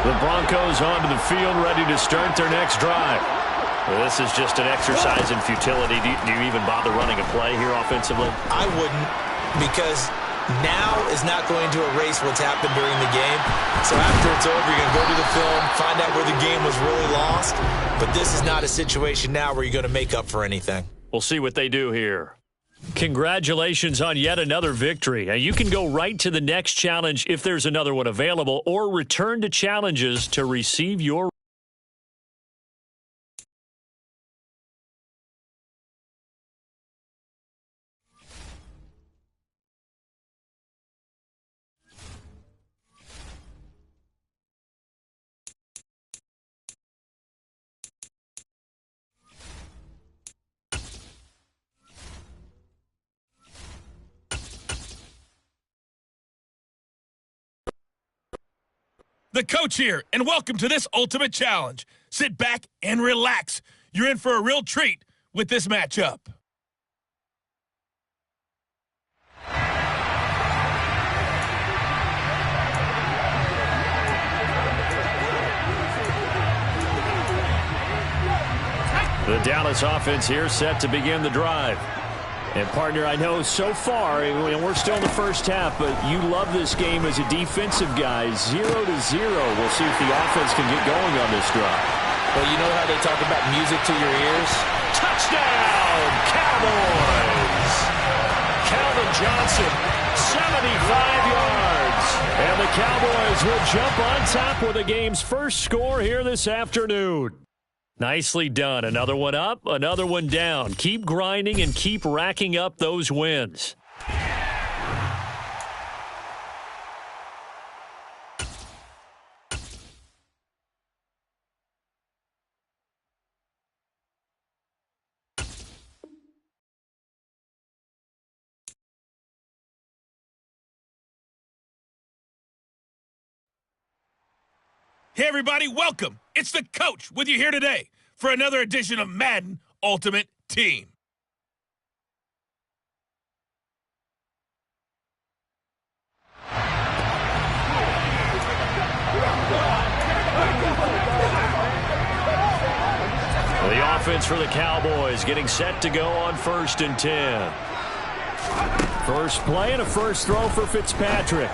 The Broncos onto the field, ready to start their next drive. Well, this is just an exercise in futility. Do you even bother running a play here offensively? I wouldn't, because now is not going to erase what's happened during the game. So after it's over, you're going to go to the film, find out where the game was really lost. But this is not a situation now where you're going to make up for anything. We'll see what they do here. Congratulations on yet another victory. Now, you can go right to the next challenge if there's another one available, or return to challenges to receive your The coach here, and welcome to this ultimate challenge. Sit back and relax. You're in for a real treat with this matchup. The Dallas offense here set to begin the drive. And, partner, I know so far, and we're still in the first half, but you love this game as a defensive guy. 0-0. We'll see if the offense can get going on this drive. Well, you know how they talk about music to your ears? Touchdown, Cowboys! Calvin Johnson, 75 yards. And the Cowboys will jump on top with the game's first score here this afternoon. Nicely done. Another one up, another one down. Keep grinding and keep racking up those wins. Hey, everybody, welcome. It's the coach with you here today for another edition of Madden Ultimate Team. The offense for the Cowboys getting set to go on 1st and 10. First play and a first throw for Fitzpatrick.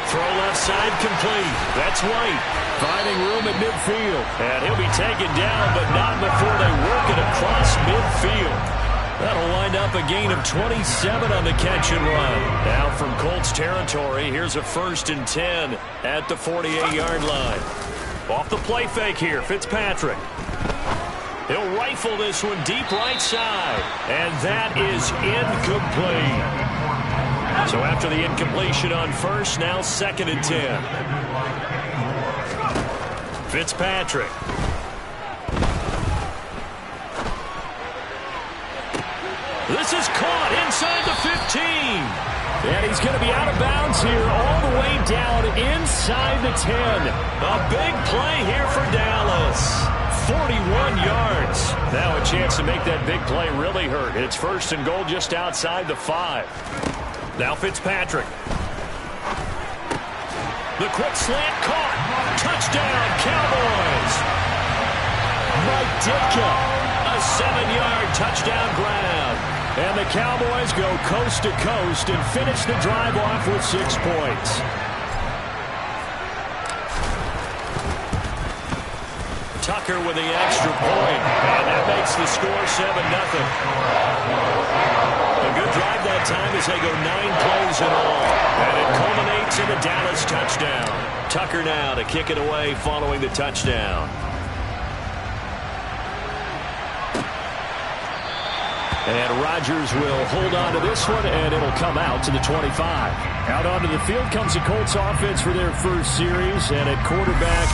Throw left side complete. That's White finding room at midfield. And he'll be taken down, but not before they work it across midfield. That'll wind up a gain of 27 on the catch and run. Now from Colts territory, here's a 1st and 10 at the 48-yard line. Off the play fake here, Fitzpatrick. He'll rifle this one deep right side. And that is incomplete. So after the incompletion on 1st, now 2nd and 10. Fitzpatrick. This is caught inside the 15. And he's going to be out of bounds here all the way down inside the 10. A big play here for Dallas. 41 yards. Now a chance to make that big play really hurt. It's 1st and goal just outside the 5. Now Fitzpatrick. The quick slant caught. Touchdown, Cowboys. Mike Ditka. A 7-yard touchdown grab. And the Cowboys go coast to coast and finish the drive off with 6 points. Tucker with the extra point. And that makes the score 7-0. A good drive that time as they go 9 plays in all. And it culminates in a Dallas touchdown. Tucker now to kick it away following the touchdown. And Rodgers will hold on to this one, and it'll come out to the 25. Out onto the field comes the Colts offense for their first series. And at quarterback,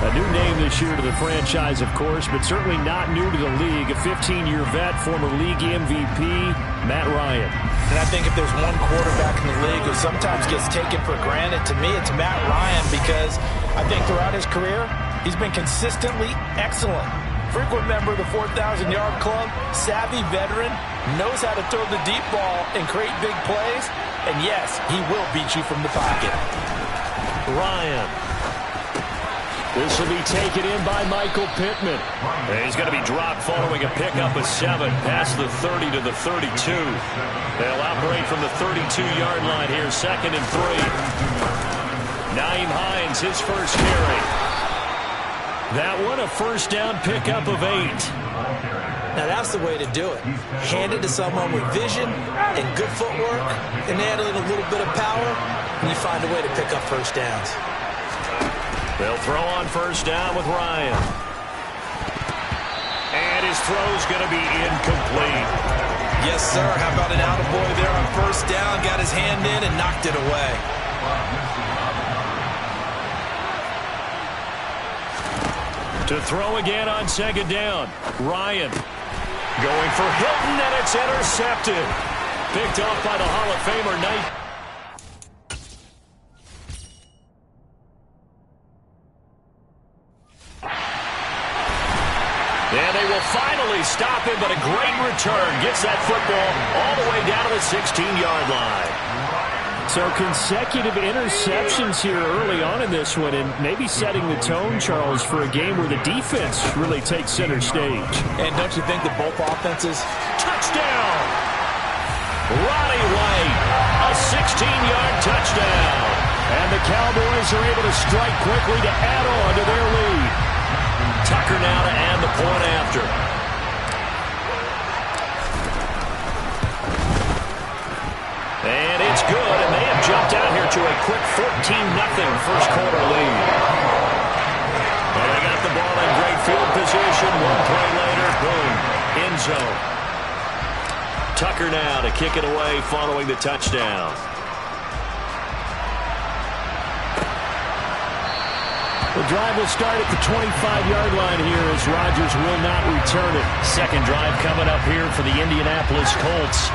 a new name this year to the franchise, of course, but certainly not new to the league. A 15-year vet, former league MVP, Matt Ryan. And I think if there's one quarterback in the league who sometimes gets taken for granted, to me, it's Matt Ryan, because I think throughout his career, he's been consistently excellent. Frequent member of the 4,000-yard club, savvy veteran, knows how to throw the deep ball and create big plays. And yes, he will beat you from the pocket. Ryan. This will be taken in by Michael Pittman. And he's going to be dropped following a pickup of 7 past the 30 to the 32. They'll operate from the 32-yard line here, 2nd and 3. Nyheim Hines, his first carry. That one, a first down pickup of 8. Now, that's the way to do it. Hand it to someone with vision and good footwork, and add in a little bit of power, and you find a way to pick up first downs. They'll throw on first down with Ryan. And his throw's going to be incomplete. Yes, sir. How about an attaboy there on first down? Got his hand in and knocked it away. To throw again on second down. Ryan going for Hilton, and it's intercepted. Picked off by the Hall of Famer Knight. And they will finally stop him, but a great return. Gets that football all the way down to the 16-yard line. So consecutive interceptions here early on in this one, and maybe setting the tone, Charles, for a game where the defense really takes center stage. And don't you think that both offenses... Touchdown! Ronnie White, a 16-yard touchdown. And the Cowboys are able to strike quickly to add on to their lead. Tucker now to add the point after. And it's good, and they have jumped out here to a quick 14-0 first quarter lead. And they got the ball in great field position. One play later, boom, end zone. Tucker now to kick it away following the touchdown. The drive will start at the 25-yard line here as Rodgers will not return it. Second drive coming up here for the Indianapolis Colts.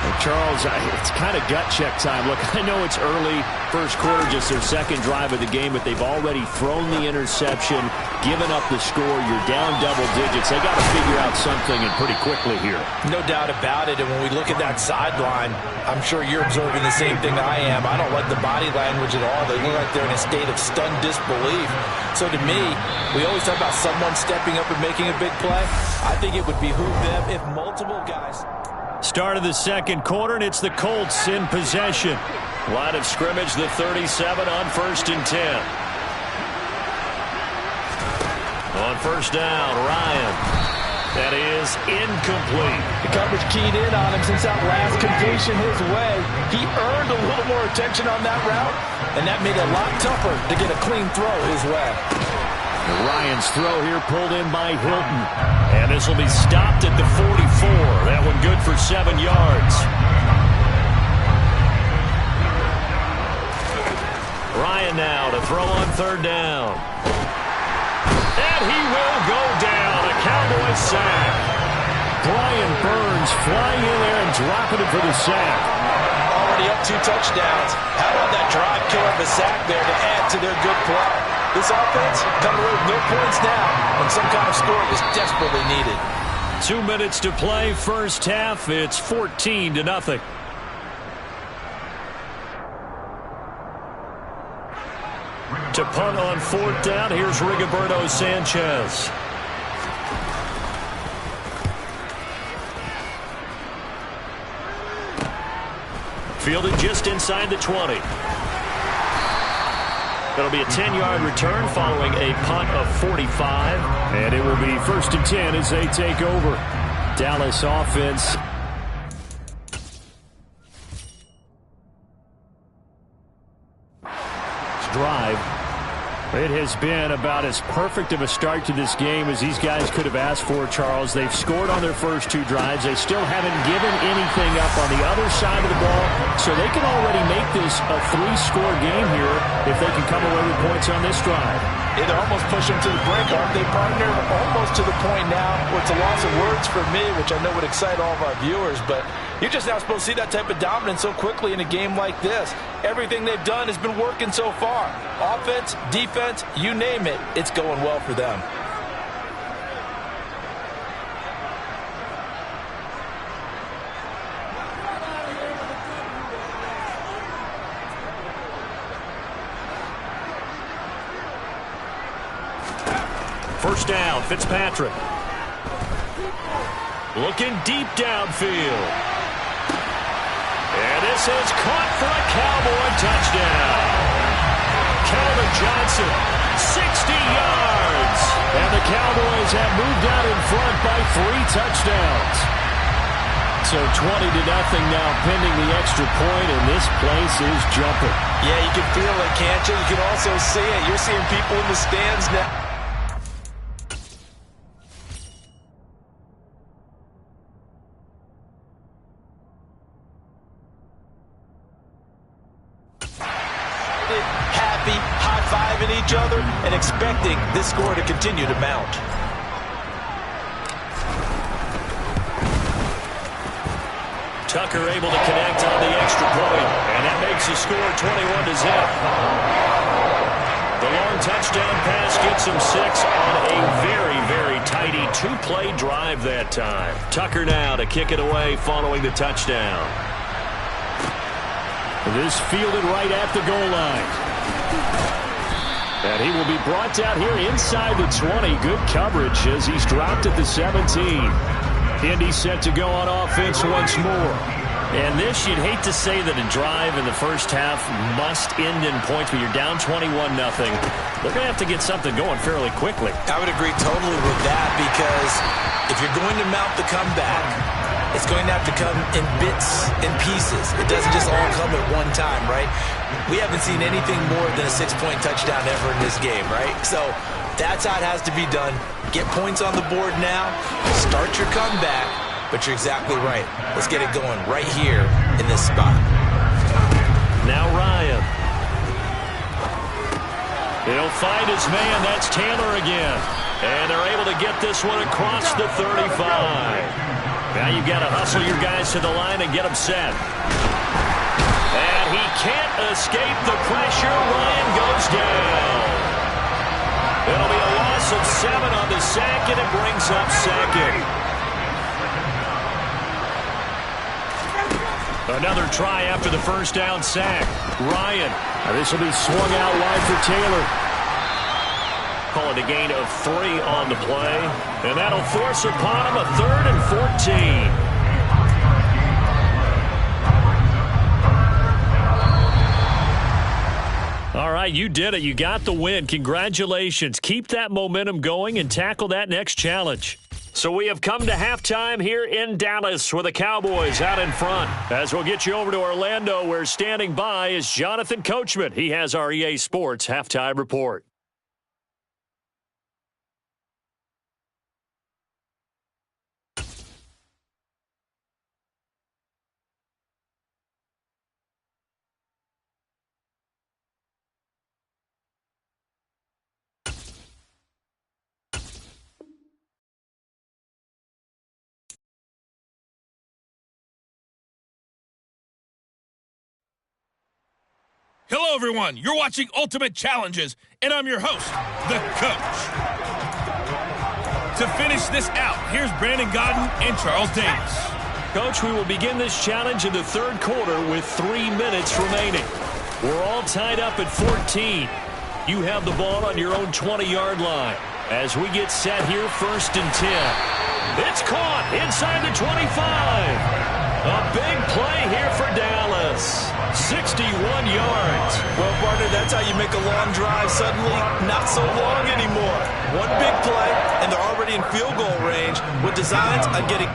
Well, Charles, it's kind of gut check time. Look, I know it's early, first quarter, just their second drive of the game, but they've already thrown the interception, given up the score. You're down double digits. They got to figure out something, and pretty quickly here. No doubt about it, and when we look at that sideline, I'm sure you're observing the same thing I am. I don't like the body language at all. They look like they're in a state of stunned disbelief. So to me, we always talk about someone stepping up and making a big play. I think it would behoove them if multiple guys... Start of the second quarter, and it's the Colts in possession. Line of scrimmage, the 37 on 1st and 10. On first down, Ryan. That is incomplete. The coverage keyed in on him since that last completion his way. He earned a little more attention on that route, and that made it a lot tougher to get a clean throw his way. Ryan's throw here pulled in by Hilton. And this will be stopped at the 44. That one good for 7 yards. Ryan now to throw on third down. And he will go down. A Cowboy sack. Brian Burns flying in there and dropping it for the sack. Already up 2 touchdowns. How about that drive killer of a sack there to add to their good play? This offense coming away with no points now, and some kind of score was desperately needed. 2 minutes to play, first half. It's 14-0. To punt on fourth down, here's Rigoberto Sanchez. Fielded just inside the 20. That'll be a 10-yard return following a punt of 45. And it will be 1st and 10 as they take over. Dallas offense. Drive. It has been about as perfect of a start to this game as these guys could have asked for, Charles. They've scored on their first 2 drives. They still haven't given anything up on the other side of the ball, so they can already make this a 3-score game here if they can come away with points on this drive. They're almost pushing them to the brink, aren't they, partner? Almost to the point now where it's a loss of words for me, which I know would excite all of our viewers, but you're just not supposed to see that type of dominance so quickly in a game like this. Everything they've done has been working so far. Offense, defense, you name it, it's going well for them. First down, Fitzpatrick. Looking deep downfield. And this is caught for a Cowboy touchdown. Calvin Johnson, 60 yards. And the Cowboys have moved out in front by 3 touchdowns. So 20-0 now pending the extra point, and this place is jumping. Yeah, you can feel it, can't you? You can also see it. You're seeing people in the stands now. Happy, high-fiving each other, and expecting this score to continue to mount. Tucker able to connect on the extra point, and that makes the score 21-0. The long touchdown pass gets him 6 on a very, very tidy 2-play drive that time. Tucker now to kick it away following the touchdown. This fielded right at the goal line. And he will be brought down here inside the 20. Good coverage as he's dropped at the 17. Indy set to go on offense once more. And this, you'd hate to say that a drive in the first half must end in points, but you're down 21-0. They're going to have to get something going fairly quickly. I would agree totally with that, because if you're going to mount the comeback, it's going to have to come in bits and pieces. It doesn't just all come at one time, right? We haven't seen anything more than a 6-point touchdown ever in this game, right? So that's how it has to be done. Get points on the board now, start your comeback, but you're exactly right. Let's get it going right here in this spot. Now Ryan. He'll find his man. That's Taylor again. And they're able to get this one across the 35. Now you've got to hustle your guys to the line and get them set. And he can't escape the pressure. Ryan goes down. It'll be a loss of 7 on the sack, and it brings up second. Another try after the first down sack. Ryan. Now this will be swung out wide for Taylor. Call it a gain of 3 on the play. And that'll force upon him a 3rd and 14. All right, you did it. You got the win. Congratulations. Keep that momentum going and tackle that next challenge. So we have come to halftime here in Dallas with the Cowboys out in front. As we'll get you over to Orlando, where standing by is Jonathan Coachman. He has our EA Sports halftime report. Hello, everyone. You're watching Ultimate Challenges, and I'm your host, the Coach. To finish this out, here's Brandon Godden and Charles Davis. Coach, we will begin this challenge in the 3rd quarter with 3 minutes remaining. We're all tied up at 14. You have the ball on your own 20-yard line. As we get set here, 1st and 10. It's caught inside the 25. A big play here for Dallas. 61 yards. Well, partner, that's how you make a long drive suddenly not so long anymore. One big play, and they're already in field goal range with designs on getting...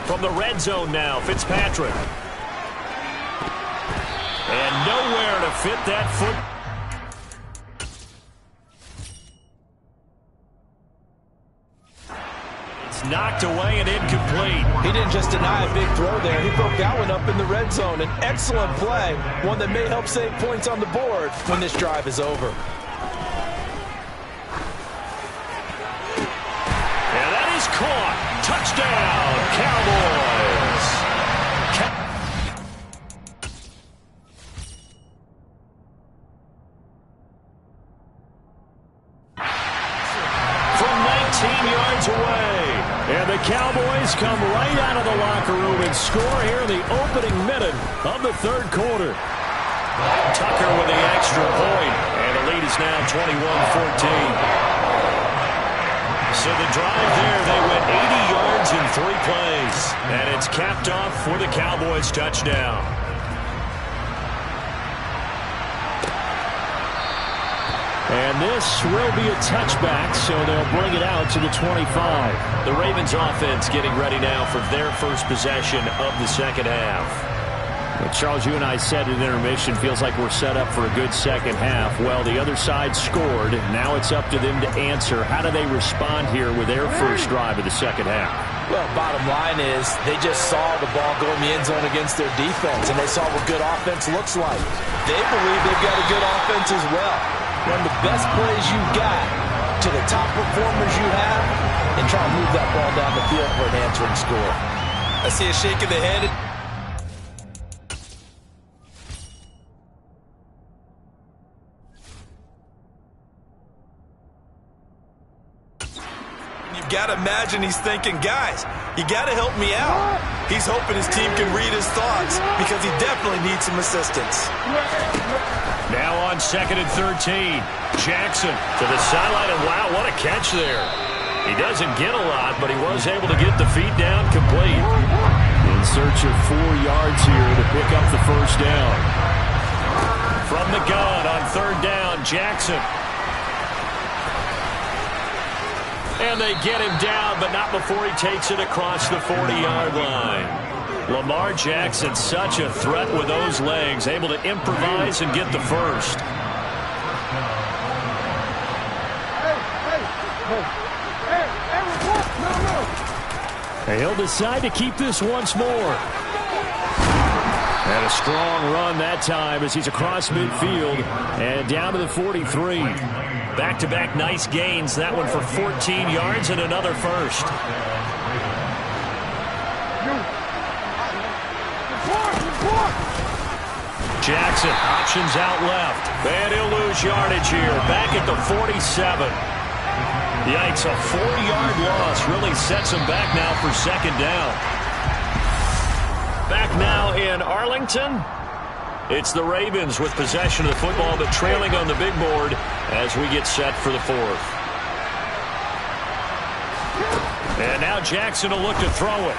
From the red zone now, Fitzpatrick. And nowhere to fit that foot. It's knocked away and incomplete. He didn't just deny a big throw there. He broke that one up in the red zone. An excellent play, one that may help save points on the board when this drive is over. And that is caught. Touchdown, Cowboys. From 19 yards away. And the Cowboys come right out of the locker room and score here in the opening minute of the 3rd quarter. Tucker with the extra point, and the lead is now 21-14. So the drive there, they went 80 in 3 plays. And it's capped off for the Cowboys touchdown. And this will be a touchback, so they'll bring it out to the 25. The Ravens offense getting ready now for their first possession of the second half. Well, Charles, you and I said at intermission, feels like we're set up for a good second half. Well, the other side scored. Now it's up to them to answer. How do they respond here with their first drive of the second half? Well, bottom line is they just saw the ball go in the end zone against their defense, and they saw what good offense looks like. They believe they've got a good offense as well. Run the best plays you've got to the top performers you have and try to move that ball down the field for an answering score. I see a shake of the head. You've got to imagine he's thinking, guys, you got to help me out. He's hoping his team can read his thoughts because he definitely needs some assistance. Now on 2nd and 13. Jackson to the sideline, and wow, what a catch there. He doesn't get a lot, but he was able to get the feet down complete. In search of 4 yards here to pick up the first down. From the gun on 3rd down, Jackson. And they get him down, but not before he takes it across the 40-yard line. Lamar Jackson, such a threat with those legs, able to improvise and get the first. And he'll decide to keep this once more. And a strong run that time as he's across midfield and down to the 43. Back-to-back nice gains. That one for 14 yards and another first. Jackson, options out left. And he'll lose yardage here. Back at the 47. Yikes, a 4-yard loss really sets him back now for 2nd down. Back now in Arlington. It's the Ravens with possession of the football, but trailing on the big board as we get set for the 4th. And now Jackson will look to throw it.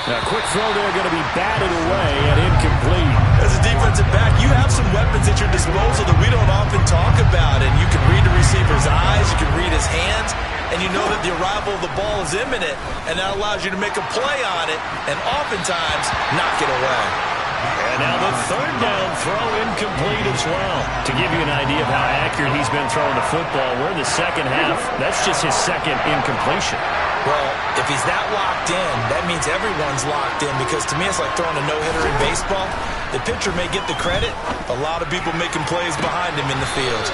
A quick throw there going to be batted away and incomplete. As a defensive back, you have some weapons at your disposal that we don't often talk about. And you can read the receiver's eyes, you can read his hands, and you know that the arrival of the ball is imminent. And that allows you to make a play on it and oftentimes knock it away. And now the 3rd down throw incomplete as well. To give you an idea of how accurate he's been throwing the football, we're in the second half. That's just his 2nd incompletion. Well, if he's that locked in, that means everyone's locked in, because to me it's like throwing a no-hitter in baseball. The pitcher may get the credit, a lot of people making plays behind him in the field.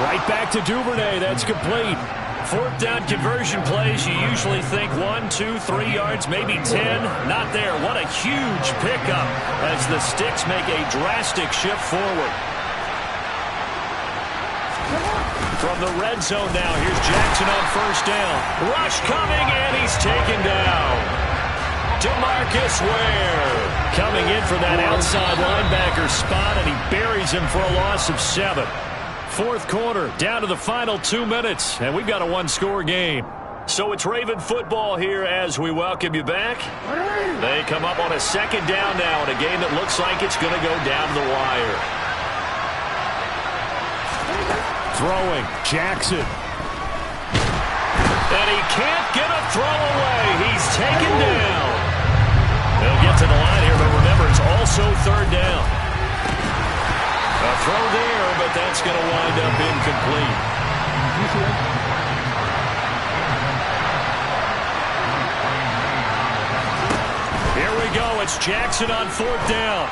Right back to Duvernay. That's complete. 4th down conversion plays, you usually think 1, 2, 3 yards, maybe 10. Not there. What a huge pickup as the Sticks make a drastic shift forward. From the red zone now, here's Jackson on 1st down. Rush coming, and he's taken down. DeMarcus Ware coming in for that outside linebacker spot, and he buries him for a loss of 7. 4th quarter, down to the final 2 minutes, and we've got a 1-score game. So it's Raven football here as we welcome you back. They come up on a 2nd down now in a game that looks like it's going to go down the wire. Throwing, Jackson. And he can't get a throw away. He's taken down. They'll get to the line here, but remember, it's also 3rd down. A throw there, but that's going to wind up incomplete. Here we go. It's Jackson on 4th down.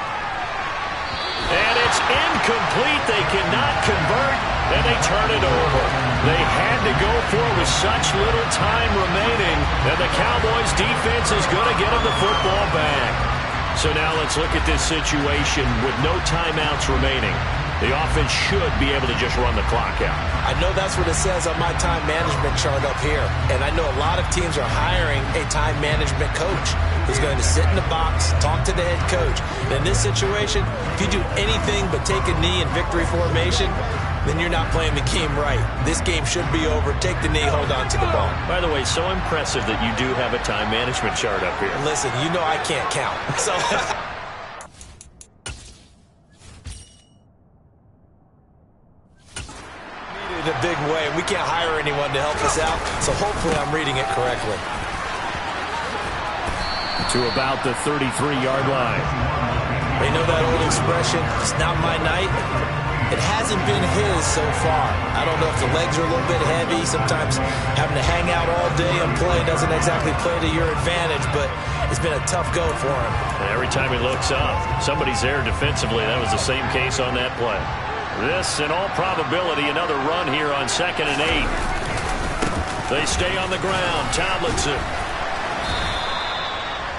And it's incomplete. They cannot convert, and they turn it over. They had to go for it with such little time remaining, and the Cowboys' defense is going to get them the football back. So now let's look at this situation with no timeouts remaining. The offense should be able to just run the clock out. I know that's what it says on my time management chart up here. And I know a lot of teams are hiring a time management coach who's going to sit in the box, talk to the head coach. And in this situation, if you do anything but take a knee in victory formation, then you're not playing the game right. This game should be over. Take the knee, hold on to the ball. By the way, so impressive that you do have a time management chart up here. Listen, you know I can't count. So needed a big way. We can't hire anyone to help us out, so hopefully I'm reading it correctly. To about the 33-yard line. They know that old expression, it's not my night. It hasn't been his so far. I don't know if the legs are a little bit heavy. Sometimes having to hang out all day and play doesn't exactly play to your advantage, but it's been a tough go for him. And every time he looks up, somebody's there defensively. That was the same case on that play. This, in all probability, another run here on 2nd and 8. They stay on the ground. Tomlinson.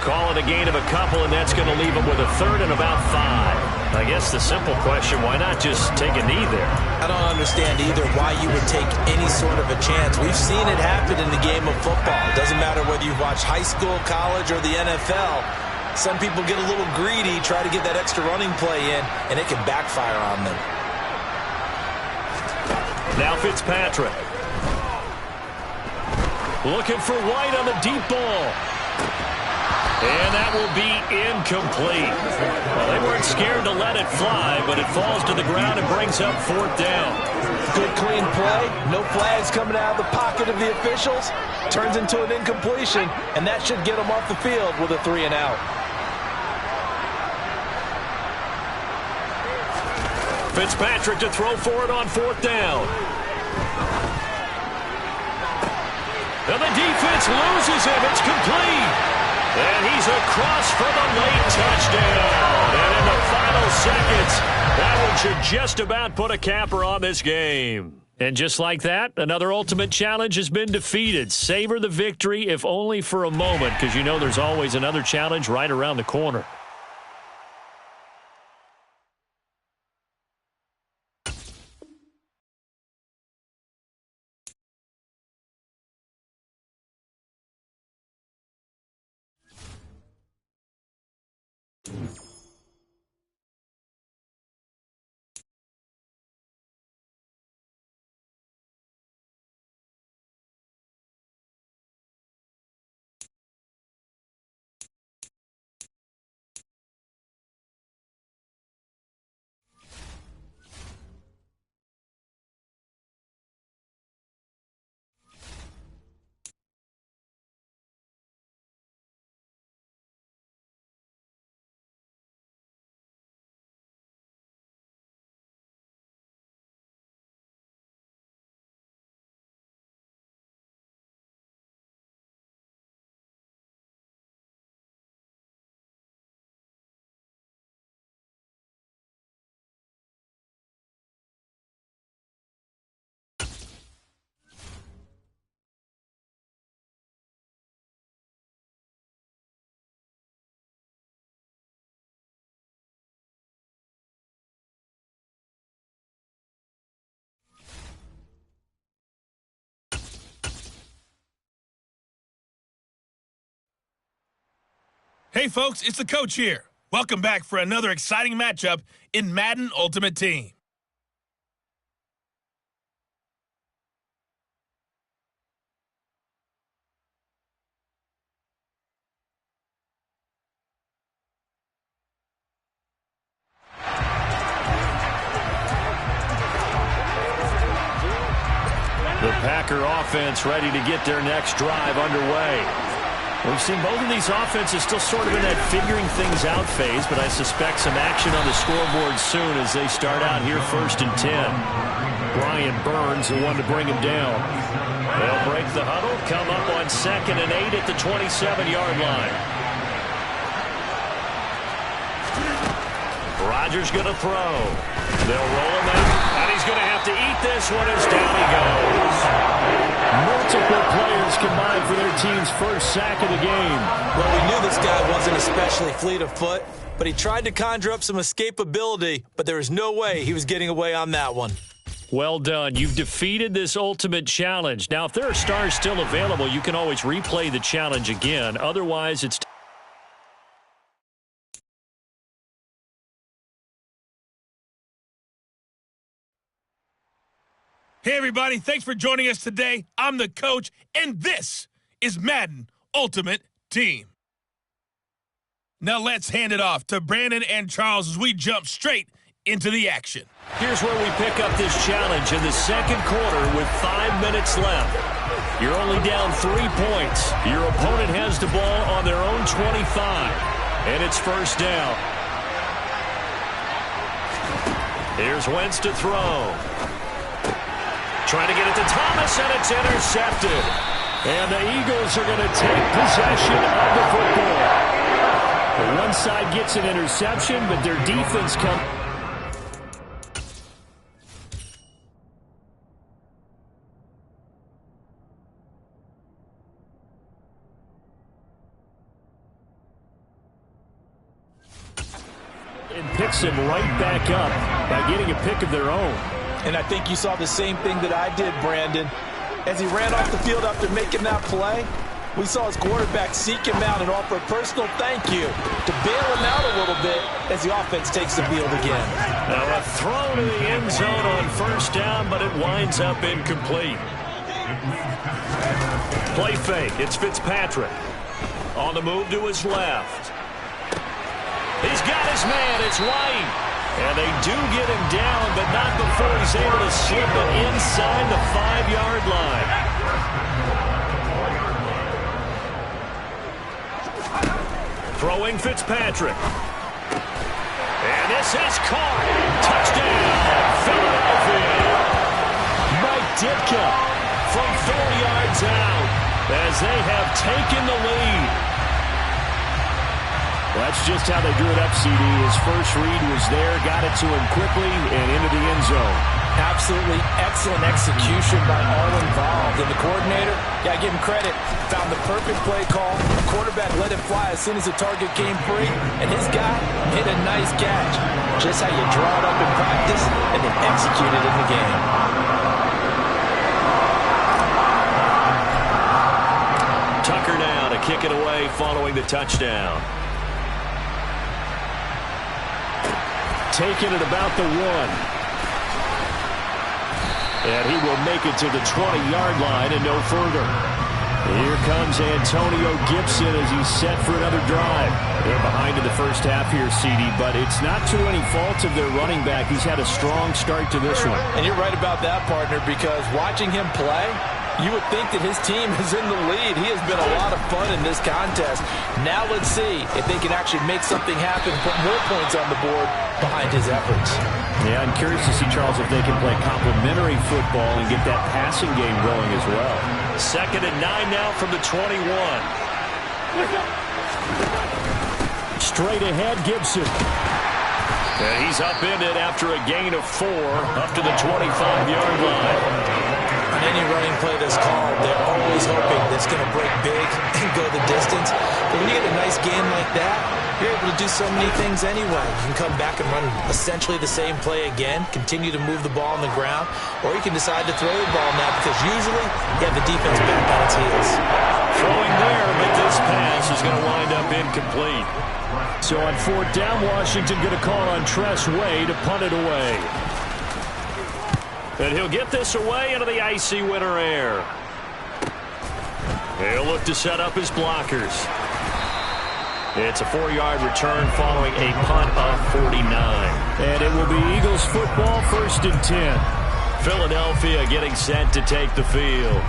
Call it a gain of a couple, and that's going to leave them with a 3rd and about 5. I guess the simple question, why not just take a knee there? I don't understand either why you would take any sort of a chance. We've seen it happen in the game of football. It doesn't matter whether you've watched high school, college, or the NFL. Some people get a little greedy, try to get that extra running play in, and it can backfire on them. Now Fitzpatrick. Looking for White on the deep ball. And that will be incomplete. Well, they weren't scared to let it fly, but it falls to the ground and brings up 4th down. Good, clean play. No flags coming out of the pocket of the officials. Turns into an incompletion, and that should get them off the field with a 3 and out. Fitzpatrick to throw for it on 4th down. And the defense loses him. It's complete. And he's across for the late touchdown. And in the final seconds, that one should just about put a capper on this game. And just like that, another ultimate challenge has been defeated. Savor the victory, if only for a moment, because you know there's always another challenge right around the corner. Hey, folks, it's the coach here. Welcome back for another exciting matchup in Madden Ultimate Team. The Packer offense ready to get their next drive underway. We've seen both of these offenses still sort of in that figuring things out phase, but I suspect some action on the scoreboard soon as they start out here 1st and 10. Brian Burns, the one to bring him down. They'll break the huddle, come up on 2nd and 8 at the 27-yard line. Rodgers going to throw. They'll roll him out, and he's going to have to eat this one as down he goes. Multiple players combined for their team's first sack of the game. Well, we knew this guy wasn't especially fleet of foot, but he tried to conjure up some escapability, but there was no way he was getting away on that one. Well done. You've defeated this ultimate challenge. Now, if there are stars still available, you can always replay the challenge again. Otherwise, it's everybody. Thanks for joining us today. I'm the coach, and this is Madden Ultimate Team. Now let's hand it off to Brandon and Charles as we jump straight into the action. Here's where we pick up this challenge in the second quarter with 5 minutes left. You're only down 3 points. Your opponent has the ball on their own 25, and it's first down. Here's Wentz to throw. Trying to get it to Thomas, and it's intercepted. And the Eagles are going to take possession of the football. One side gets an interception, but their defense comes. And picks them right back up by getting a pick of their own. And I think you saw the same thing that I did, Brandon. As he ran off the field after making that play, we saw his quarterback seek him out and offer a personal thank you to bail him out a little bit as the offense takes the field again. Now a throw to the end zone on first down, but it winds up incomplete. Play fake. It's Fitzpatrick. On the move to his left. He's got his man. It's White. And they do get him down, but not before he's able to slip it inside the 5-yard line. Throwing Fitzpatrick. And this is caught. Touchdown, Philadelphia. Mike Ditka from 4 yards out as they have taken the lead. Well, that's just how they drew it up, CD. His first read was there, got it to him quickly, and into the end zone. Absolutely excellent execution by all involved. And the coordinator, got to give him credit, found the perfect play call. The quarterback let it fly as soon as the target came free, and his guy hit a nice catch. Just how you draw it up in practice and then execute it in the game. Tucker now to kick it away following the touchdown. Taking it about the 1. And he will make it to the 20-yard line and no further. Here comes Antonio Gibson as he's set for another drive. They're behind in the first half here, CD, but it's not to any fault of their running back. He's had a strong start to this one. And you're right about that, partner, because watching him play, you would think that his team is in the lead. He has been a lot of fun in this contest. Now let's see if they can actually make something happen, put more points on the board behind his efforts. Yeah, I'm curious to see, Charles, if they can play complementary football and get that passing game going as well. 2nd and 9 now from the 21. Straight ahead, Gibson. And he's upended after a gain of 4 up to the 25-yard line. On any running play that's called, they're always hoping that it's going to break big and go the distance. But when you get a nice game like that, you're able to do so many things anyway. You can come back and run essentially the same play again, continue to move the ball on the ground, or you can decide to throw the ball now because usually you have the defense back on its heels. Throwing there, but this pass is going to wind up incomplete. So on 4th down, Washington going to call on Tress Way to punt it away. And he'll get this away into the icy winter air. He'll look to set up his blockers. It's a 4-yard return following a punt of 49. And it will be Eagles football, 1st and 10. Philadelphia getting set to take the field.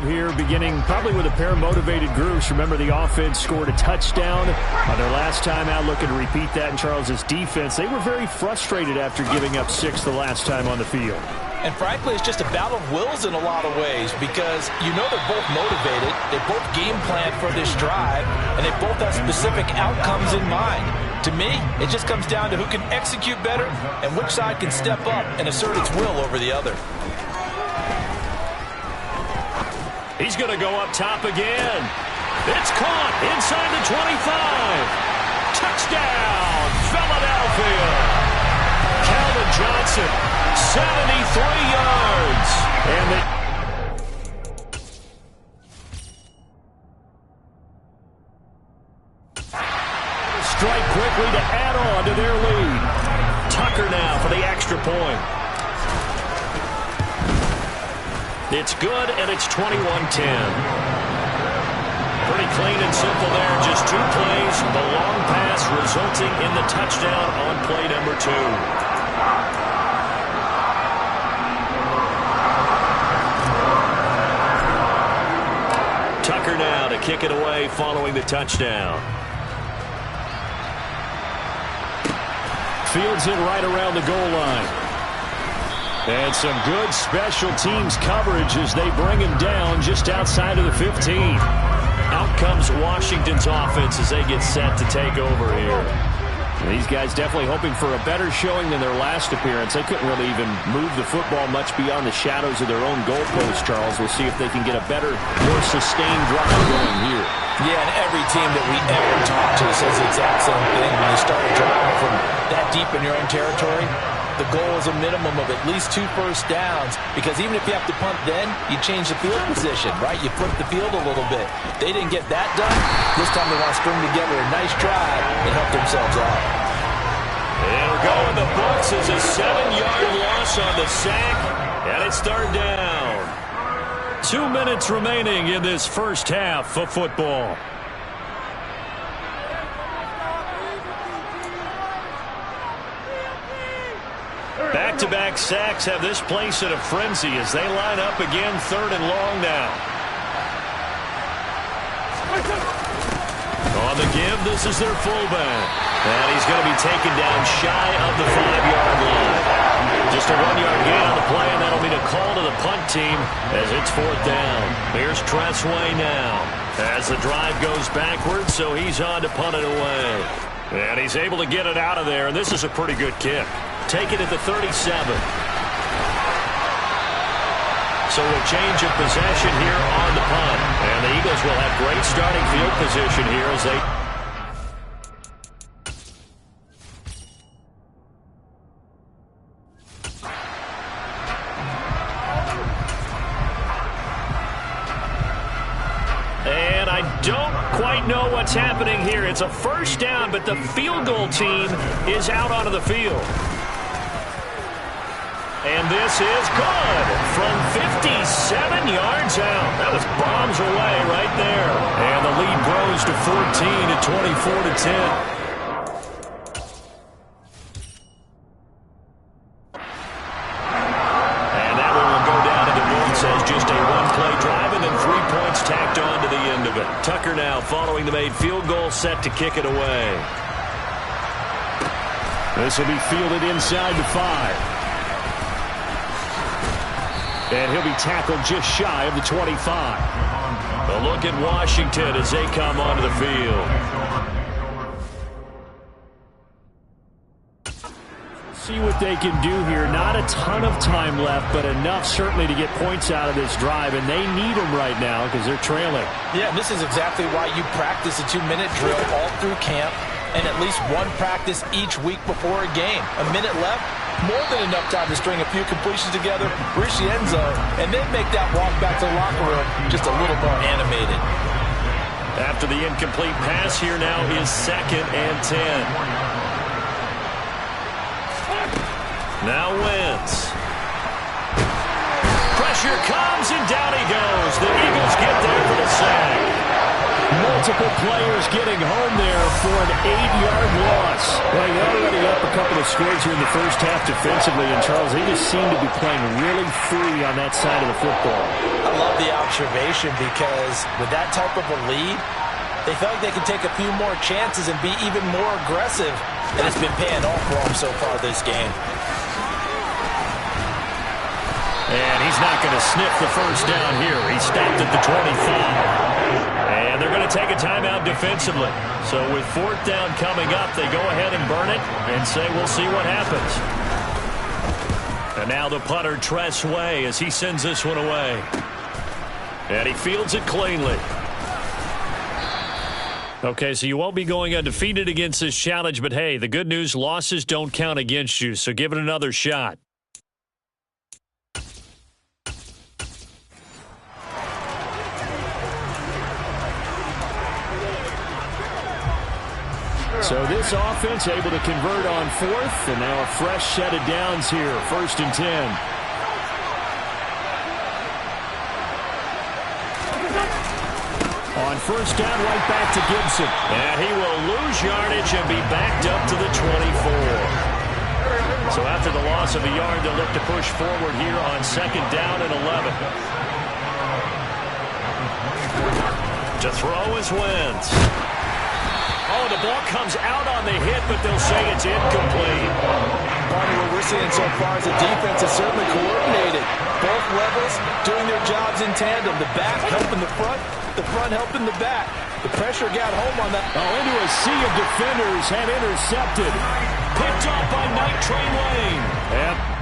Here beginning probably with a pair of motivated groups. Remember, the offense scored a touchdown on their last time out, looking to repeat that in Charles's defense. They were very frustrated after giving up 6 the last time on the field. And frankly, it's just a battle of wills in a lot of ways because you know they're both motivated, they both game plan for this drive, and they both have specific outcomes in mind. To me, it just comes down to who can execute better and which side can step up and assert its will over the other. He's going to go up top again. It's caught inside the 25. Touchdown, Philadelphia. Calvin Johnson, 73 yards. And the strike quickly to add on to their lead. Tucker now for the extra point. It's good, and it's 21-10. Pretty clean and simple there. Just 2 plays. The long pass resulting in the touchdown on play number 2. Tucker now to kick it away following the touchdown. Fields it right around the goal line. And some good special teams coverage as they bring him down just outside of the 15. Out comes Washington's offense as they get set to take over here. These guys definitely hoping for a better showing than their last appearance. They couldn't really even move the football much beyond the shadows of their own goalpost, Charles. We'll see if they can get a better, more sustained drive going here. Yeah, and every team that we ever talk to says the exact same thing. When you start driving from that deep in your own territory, the goal is a minimum of at least 2 first downs, because even if you have to punt then, you change the field position, right? You flip the field a little bit. They didn't get that done. This time they want to string together a nice drive and help themselves out. And we're going the books as a 7-yard loss on the sack, and it's 3rd down. 2 minutes remaining in this first half of football. Back-to-back sacks have this place in a frenzy as they line up again 3rd and long now. On the give, this is their fullback. And he's going to be taken down shy of the 5-yard line. Just a 1-yard gain on the play, and that'll be a call to the punt team as it's 4th down. Here's Tressway now as the drive goes backwards, so he's on to punt it away. And he's able to get it out of there, and this is a pretty good kick. Take it at the 37. So a change of possession here on the punt. And the Eagles will have great starting field position here as they... And I don't quite know what's happening here. It's a first down, but the field goal team is out onto the field. And this is good from 57 yards out. That was bombs away right there. And the lead grows to 14 at 24-10. And that one will go down to the books as just a 1-play drive and then 3 points tacked on to the end of it. Tucker now following the made field goal, set to kick it away. This will be fielded inside the 5. And he'll be tackled just shy of the 25. A look at Washington as they come onto the field. See what they can do here. Not a ton of time left, but enough certainly to get points out of this drive, and they need them right now because they're trailing. Yeah, this is exactly why you practice a 2-minute drill all through camp and at least 1 practice each week before a game. A minute left, more than enough time to string a few completions together, reach the end zone, and then make that walk back to the locker room just a little more animated. After the incomplete pass, here now is 2nd and 10. Now Wentz. Pressure comes, and down he goes. The Eagles get there for the sack. Multiple players getting home there for an 8-yard loss. Well, they're already up a couple of scores here in the first half defensively, and Charles, they just seem to be playing really free on that side of the football. I love the observation because with that type of a lead, they felt like they could take a few more chances and be even more aggressive, and it's been paying off for them so far this game. And he's not going to sniff the first down here. He stopped at the 25. And they're going to take a timeout defensively. So with 4th down coming up, they go ahead and burn it and say we'll see what happens. And now the punter, Tressway, as he sends this one away. And he fields it cleanly. Okay, so you won't be going undefeated against this challenge, but hey, the good news, losses don't count against you, so give it another shot. So this offense able to convert on fourth, and now a fresh set of downs here, 1st and 10. On 1st down, right back to Gibson. And he will lose yardage and be backed up to the 24. So after the loss of a yard, they'll look to push forward here on 2nd down and 11. To throw is Wentz. Oh, the ball comes out on the hit, but they'll say it's incomplete. Barney, what we're seeing so far is the defense is certainly coordinated. Both levels doing their jobs in tandem. The back helping the front helping the back. The pressure got home on that. Oh, into a sea of defenders and intercepted. Picked off by Night Train Lane. Yep.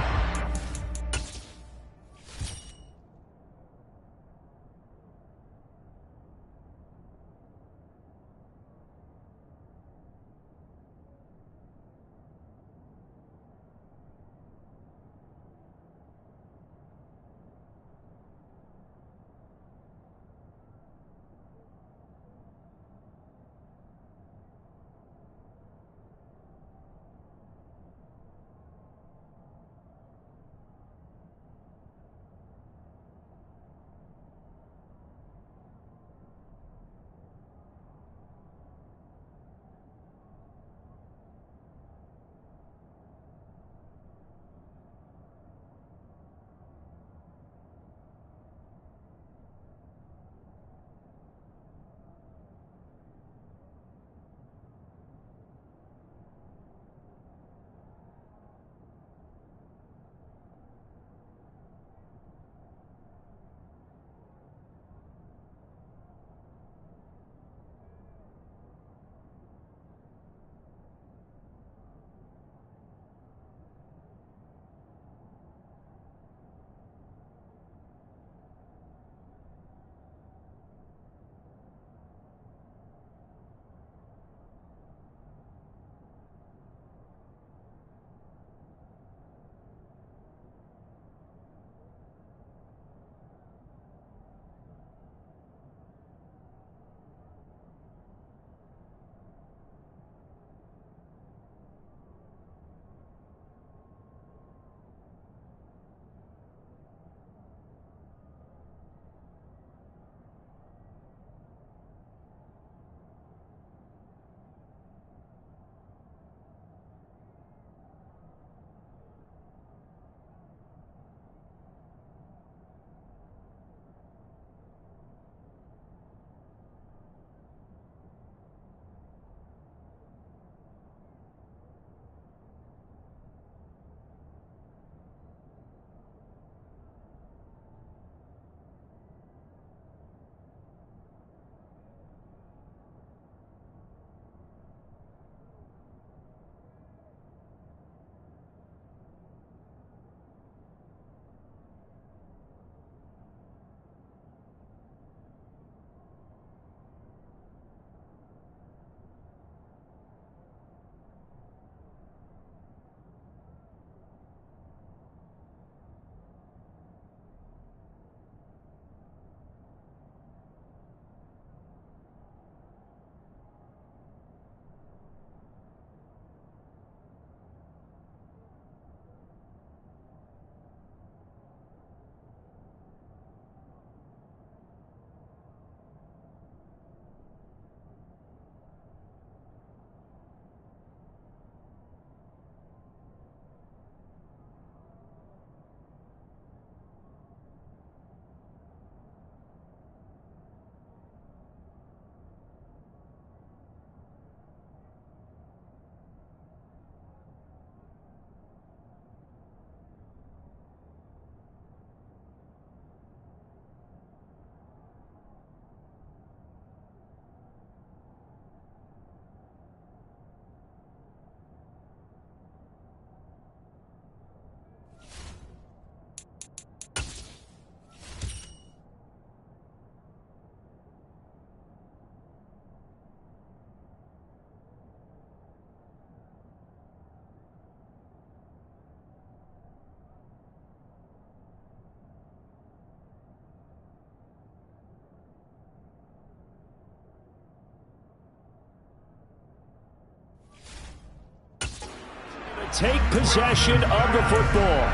take possession of the football.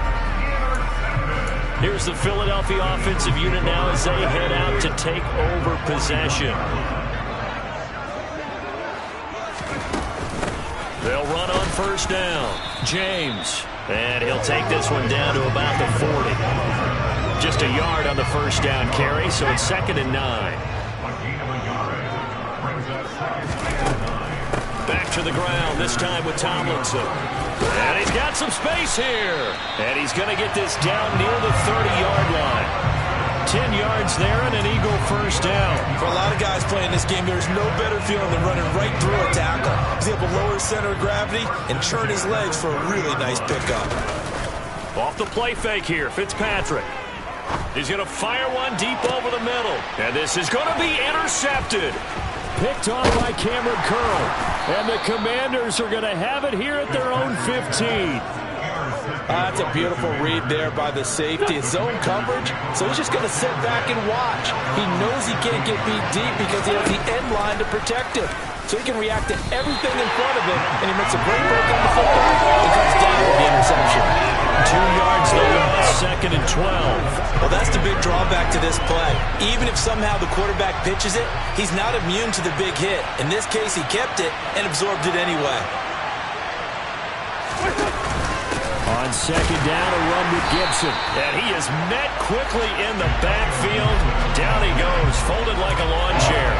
Here's the Philadelphia offensive unit now as they head out to take over possession. They'll run on first down. James. And he'll take this one down to about the 40. Just a yard on the first down carry, so it's 2nd and 9. Back to the ground, this time with Tomlinson. And he's got some space here. And he's going to get this down near the 30-yard line. 10 yards there and an Eagle first down. For a lot of guys playing this game, there's no better feeling than running right through a tackle. He's able to lower his center of gravity and churn his legs for a really nice pickup. Off the play fake here, Fitzpatrick. He's going to fire one deep over the middle. And this is going to be intercepted. Picked off by Cameron Curl. And the Commanders are going to have it here at their own 15. That's a beautiful read there by the safety. It's zone coverage, so he's just going to sit back and watch. He knows he can't get beat deep because he has the end line to protect him. So he can react to everything in front of him, and he makes a great break on the football and comes down with the interception. 2 yards the loss, 2nd and 12. Well, that's the big drawback to this play. Even if somehow the quarterback pitches it, he's not immune to the big hit. In this case, he kept it and absorbed it anyway. On 2nd down, a run with Gibson. And he is met quickly in the backfield. Down he goes, folded like a lawn chair.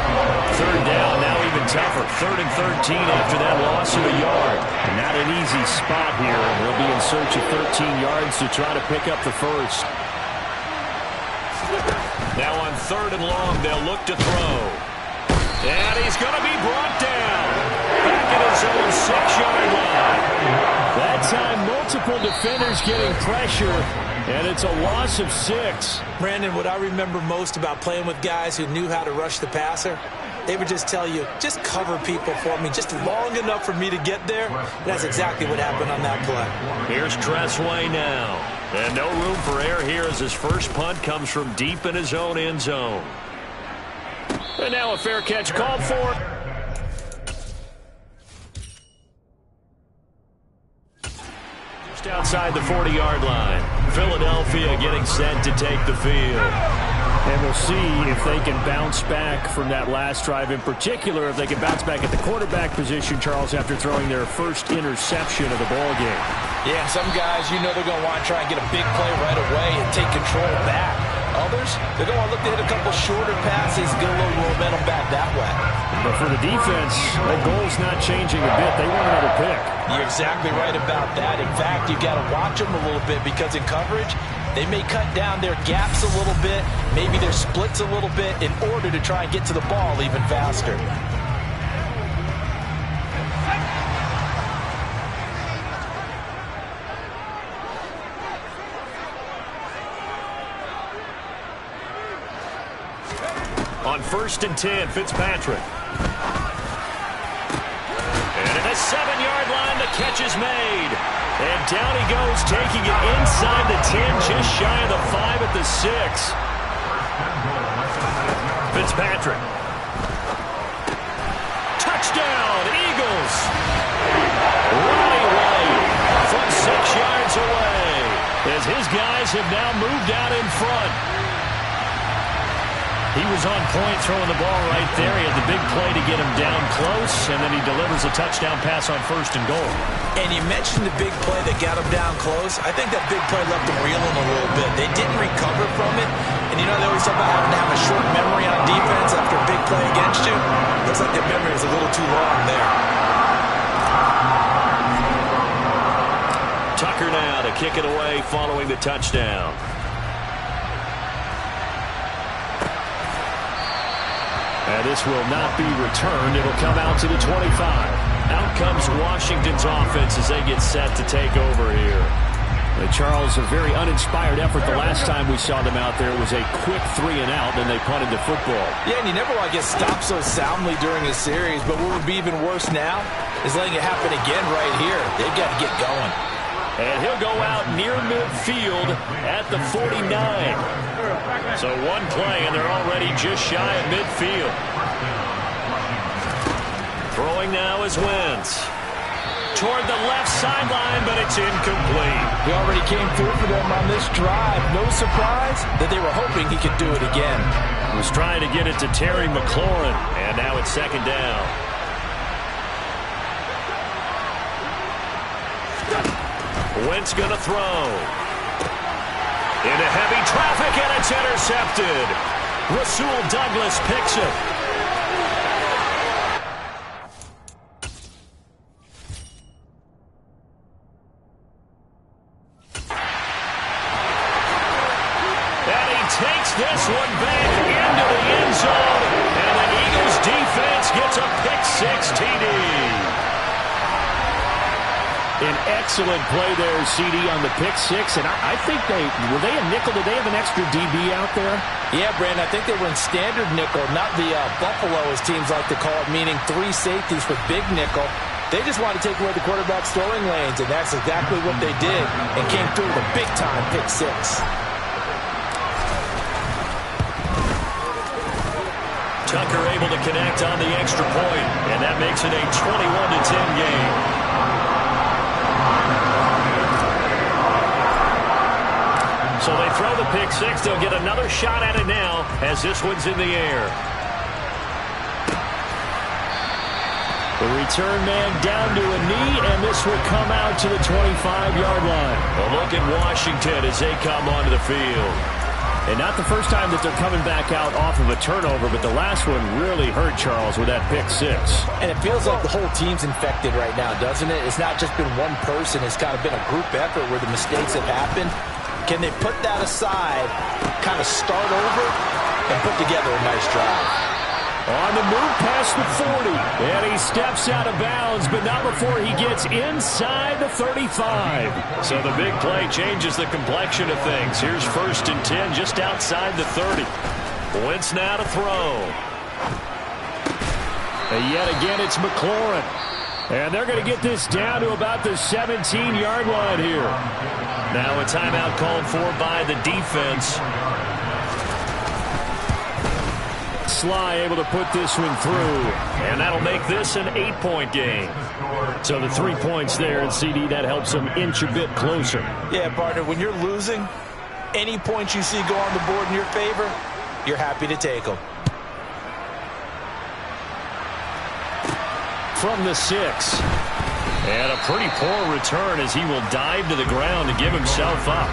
3rd down, now even tougher. 3rd and 13 after that loss of a yard. Not an easy spot here. They'll be in search of 13 yards to try to pick up the first. Now on 3rd and long, they'll look to throw. And he's going to be brought down. Back at his own 6-yard line. That time, multiple defenders getting pressure, and it's a loss of 6. Brandon, what I remember most about playing with guys who knew how to rush the passer, they would just tell you, just cover people for me, just long enough for me to get there. And that's exactly what happened on that play. Here's Tressway now. And no room for error here as his first punt comes from deep in his own end zone. And now a fair catch called for. Just outside the 40-yard line. Philadelphia getting set to take the field. And we'll see if they can bounce back from that last drive, in particular if they can bounce back at the quarterback position, Charles, after throwing their first interception of the ball game. Yeah, some guys, you know they're going to want to try and get a big play right away and take control back. Others, they're going to look to hit a couple shorter passes, get a little momentum back that way. But for the defense, the goal's not changing a bit. They want another pick. You're exactly right about that. In fact, you've got to watch them a little bit because in coverage, they may cut down their gaps a little bit, maybe their splits a little bit in order to try and get to the ball even faster. On 1st and 10, Fitzpatrick. And at the 7-yard line, the catch is made. And down he goes, taking it inside the 10, just shy of the 5 at the 6. Fitzpatrick. Touchdown, Eagles. Right away from 6 yards away as his guys have now moved out in front. He was on point throwing the ball right there. He had the big play to get him down close, and then he delivers a touchdown pass on 1st and goal. And you mentioned the big play that got him down close. I think that big play left him reeling a little bit. They didn't recover from it. And you know, they always talk about having to have a short memory on defense after a big play against you. Looks like the memory is a little too long there. Tucker now to kick it away following the touchdown. And this will not be returned. It'll come out to the 25. Out comes Washington's offense as they get set to take over here. Charles, a very uninspired effort. The last time we saw them out there was a quick 3-and-out, and they punted the football. Yeah, and you never want to get stopped so soundly during a series, but what would be even worse now is letting it happen again right here. They've got to get going. And he'll go out near midfield at the 49. So one play, and they're already just shy of midfield. Throwing now is Wentz. 2 toward the left sideline, but it's incomplete. He already came through for them on this drive. No surprise that they were hoping he could do it again. He was trying to get it to Terry McLaurin, and now it's second down. Wentz going to throw. Into heavy traffic, and it's intercepted. Rasul Douglas picks it. And he takes this one back into the end zone, and the Eagles defense gets a pick-6 TD. An excellent play there, CD, on the pick-6, and I think were they a nickel? Did they have an extra DB out there? Yeah, Brandon, I think they were in standard nickel, not the Buffalo, as teams like to call it, meaning 3 safeties with big nickel. They just wanted to take away the quarterback's throwing lanes, and that's exactly what they did, and came through with a big-time pick-6. Tucker able to connect on the extra point, and that makes it a 21-10 game. So they throw the pick-6. They'll get another shot at it now as this one's in the air. The return man down to a knee, and this will come out to the 25-yard line. A look at Washington as they come onto the field. And not the first time that they're coming back out off of a turnover, but the last one really hurt Charles with that pick-6. And it feels like the whole team's infected right now, doesn't it? It's not just been one person. It's kind of been a group effort where the mistakes have happened. Can they put that aside, kind of start over, and put together a nice drive? On the move past the 40, and he steps out of bounds, but not before he gets inside the 35. So the big play changes the complexion of things. Here's 1st and 10 just outside the 30. Wentz now to throw. And yet again, it's McLaurin. And they're going to get this down to about the 17-yard line here. Now a timeout called for by the defense. Sly able to put this one through. And that'll make this an 8-point game. So the 3 points there, and CD, that helps them inch a bit closer. Yeah, partner, when you're losing, any points you see go on the board in your favor, you're happy to take them. From the 6. And a pretty poor return as he will dive to the ground to give himself up.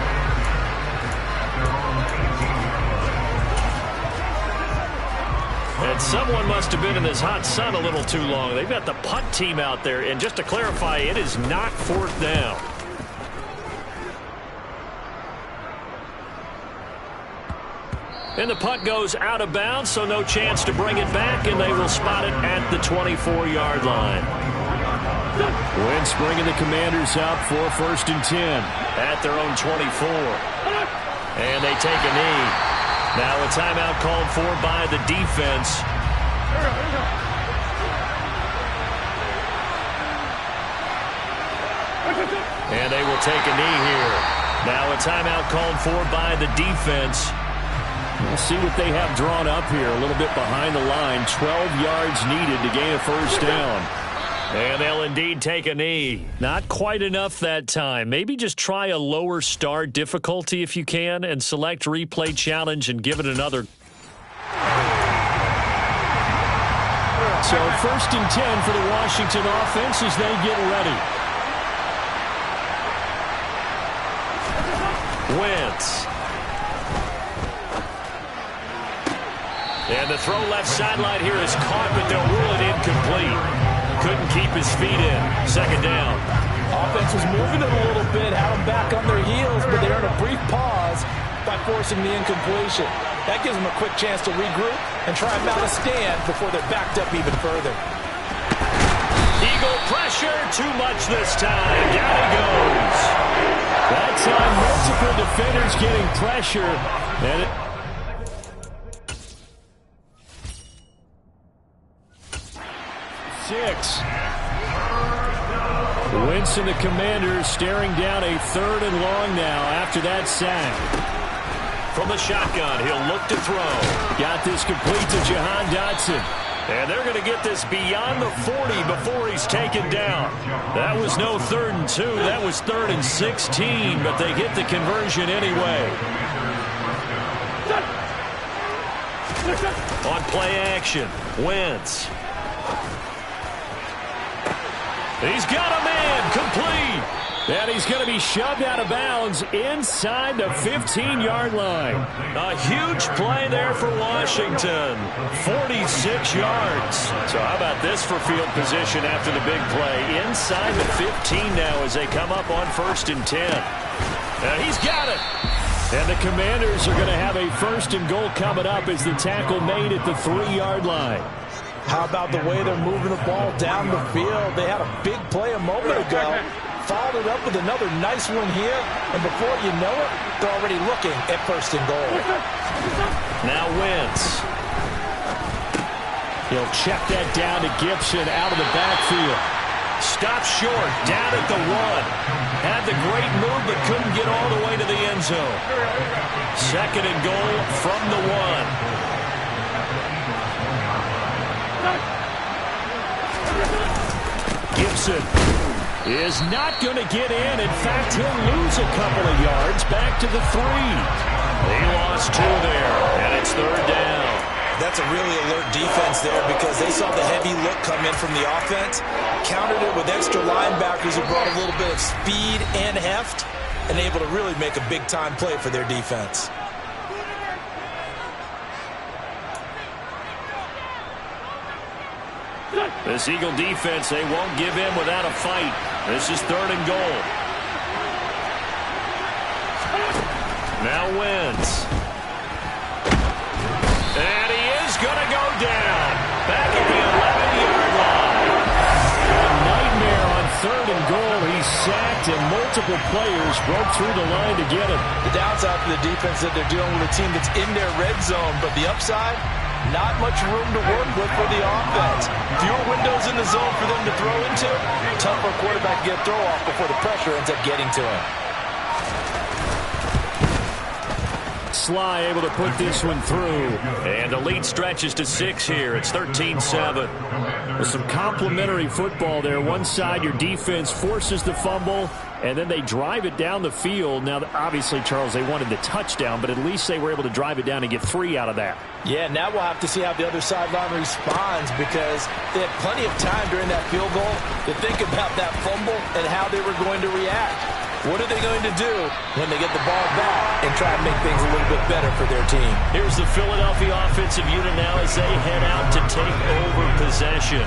And someone must have been in this hot sun a little too long. They've got the punt team out there. And just to clarify, it is not 4th down. And the punt goes out of bounds, so no chance to bring it back, and they will spot it at the 24-yard line. Wentz bringing the Commanders up for 1st and 10. At their own 24. And they take a knee. Now a timeout called for by the defense. And they will take a knee here. Now a timeout called for by the defense. We'll see what they have drawn up here. A little bit behind the line. 12 yards needed to gain a 1st down. And they'll indeed take a knee. Not quite enough that time. Maybe just try a lower start difficulty if you can and select replay challenge and give it another. So 1st and 10 for the Washington offense as they get ready. Wentz. And the throw left sideline here is caught, but they'll rule it incomplete. Couldn't keep his feet in. 2nd down. Offense was moving it a little bit, had them back on their heels, but they earned a brief pause by forcing the incompletion. That gives them a quick chance to regroup and try and mount a stand before they're backed up even further. Eagle pressure, too much this time. Down he goes. That's on multiple defenders getting pressure. And 6. Wentz and the Commanders staring down a 3rd and long now after that sack. From the shotgun, he'll look to throw. Got this complete to Jahan Dotson. And they're going to get this beyond the 40 before he's taken down. That was no 3rd and 2. That was 3rd and 16, but they get the conversion anyway. On play action, Wentz. He's got a man, complete. And he's going to be shoved out of bounds inside the 15-yard line. A huge play there for Washington. 46 yards. So how about this for field position after the big play? Inside the 15 now as they come up on 1st and 10. And he's got it. And the Commanders are going to have a 1st and goal coming up as the tackle made at the 3-yard line. How about the way they're moving the ball down the field? They had a big play a moment ago. Followed it up with another nice one here. And before you know it, they're already looking at 1st and goal. Now Wentz. He'll check that down to Gibson out of the backfield. Stopped short, down at the 1. Had the great move, but couldn't get all the way to the end zone. 2nd and goal from the 1. Gibson is not going to get in. In fact, he'll lose a couple of yards back to the 3. He lost 2 there, and it's 3rd down. That's a really alert defense there because they saw the heavy look come in from the offense, countered it with extra linebackers who brought a little bit of speed and heft, and able to really make a big-time play for their defense. This Eagle defense, they won't give in without a fight. This is 3rd and goal. Now Wentz. And he is going to go down. Back at the 11-yard line. A nightmare on 3rd and goal. He's sacked and multiple players broke through the line to get him. The downside for the defense that they're dealing with a team that's in their red zone, but the upside, not much room to work with for the offense. Fewer windows in the zone for them to throw into. Tough for a quarterback to get a throw off before the pressure ends up getting to him. Sly able to put this one through. And the lead stretches to 6 here. It's 13-7. With some complimentary football there. One side, your defense forces the fumble, and then they drive it down the field. Now, obviously, Charles, they wanted the touchdown, but at least they were able to drive it down and get 3 out of that. Yeah, now we'll have to see how the other sideline responds because they had plenty of time during that field goal to think about that fumble and how they were going to react. What are they going to do when they get the ball back and try to make things a little bit better for their team? Here's the Philadelphia offensive unit now as they head out to take over possession.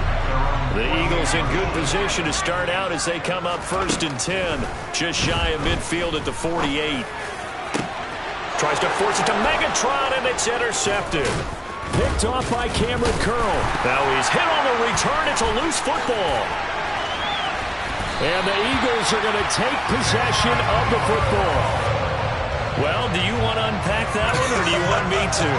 The Eagles in good position to start out as they come up 1st and 10, just shy of midfield at the 48. Tries to force it to Megatron, and it's intercepted. Picked off by Cameron Curl. Now he's hit on the return. It's a loose football. And the Eagles are going to take possession of the football. Well, do you want to unpack that one, or do you want me to?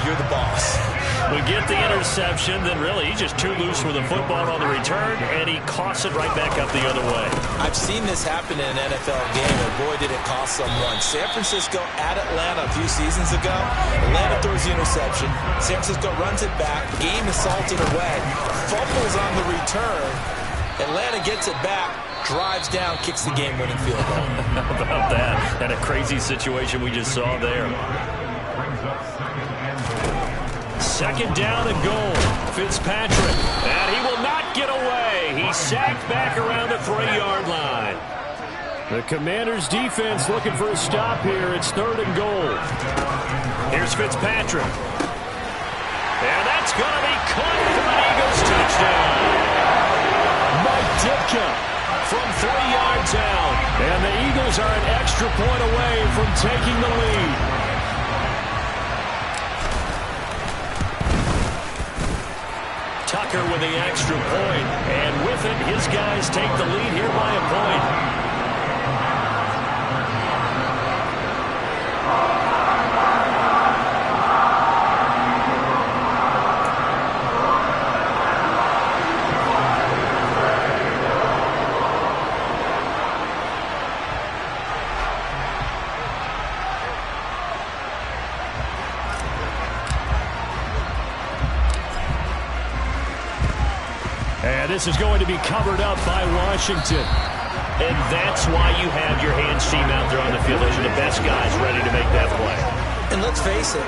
You're the boss. We get the interception, then really he's just too loose with the football on the return, and he coughs it right back up the other way. I've seen this happen in an NFL game, and boy, did it cost someone. San Francisco at Atlanta a few seasons ago. Atlanta throws the interception. San Francisco runs it back. Game is salted away. Fumbles on the return. Atlanta gets it back, drives down, kicks the game-winning field goal. How about that? And a crazy situation we just saw there. 2nd down and goal. Fitzpatrick. And he will not get away. He's sacked back around the 3-yard line. The Commanders' defense looking for a stop here. It's 3rd and goal. Here's Fitzpatrick. And that's going to be caught for an Eagles touchdown. Mike Ditka from 3 yards out. And the Eagles are an extra point away from taking the lead. Tucker with the extra point. And with it, his guys take the lead here by a point. And this is going to be covered up by Washington. And that's why you have your hands team out there on the field. Those are the best guys ready to make that play. And let's face it,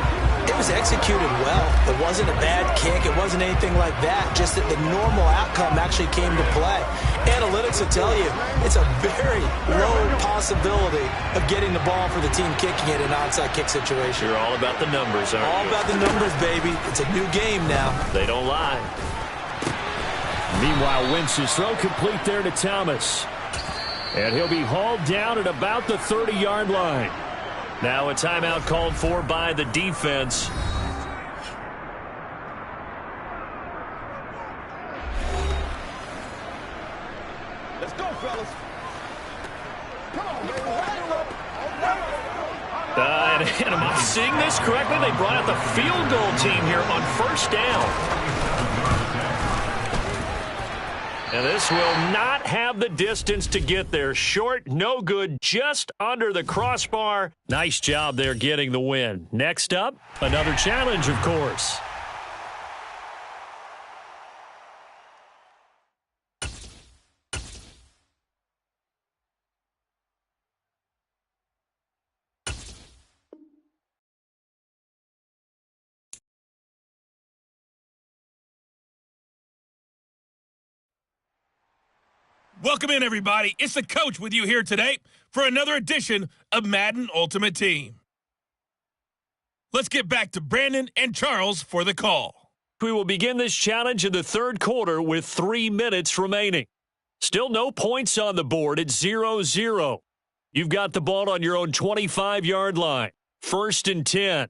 it was executed well. It wasn't a bad kick. It wasn't anything like that. Just that the normal outcome actually came to play. Analytics will tell you it's a very low possibility of getting the ball for the team kicking it in an onside kick situation. You're all about the numbers, aren't you? All about the numbers, baby. It's a new game now. They don't lie. Meanwhile, Wentz's throw complete there to Thomas. And he'll be hauled down at about the 30-yard line. Now a timeout called for by the defense. Let's go, fellas. Come on, baby. And am I seeing this correctly? They brought out the field goal team here on first down. And this will not have the distance to get there. Short, no good, just under the crossbar. Nice job there getting the win. Next up, another challenge, of course. Welcome in, everybody. It's the coach with you here today for another edition of Madden Ultimate Team. Let's get back to Brandon and Charles for the call. We will begin this challenge in the third quarter with 3 minutes remaining. Still no points on the board at 0-0. You've got the ball on your own 25-yard line. 1st and 10.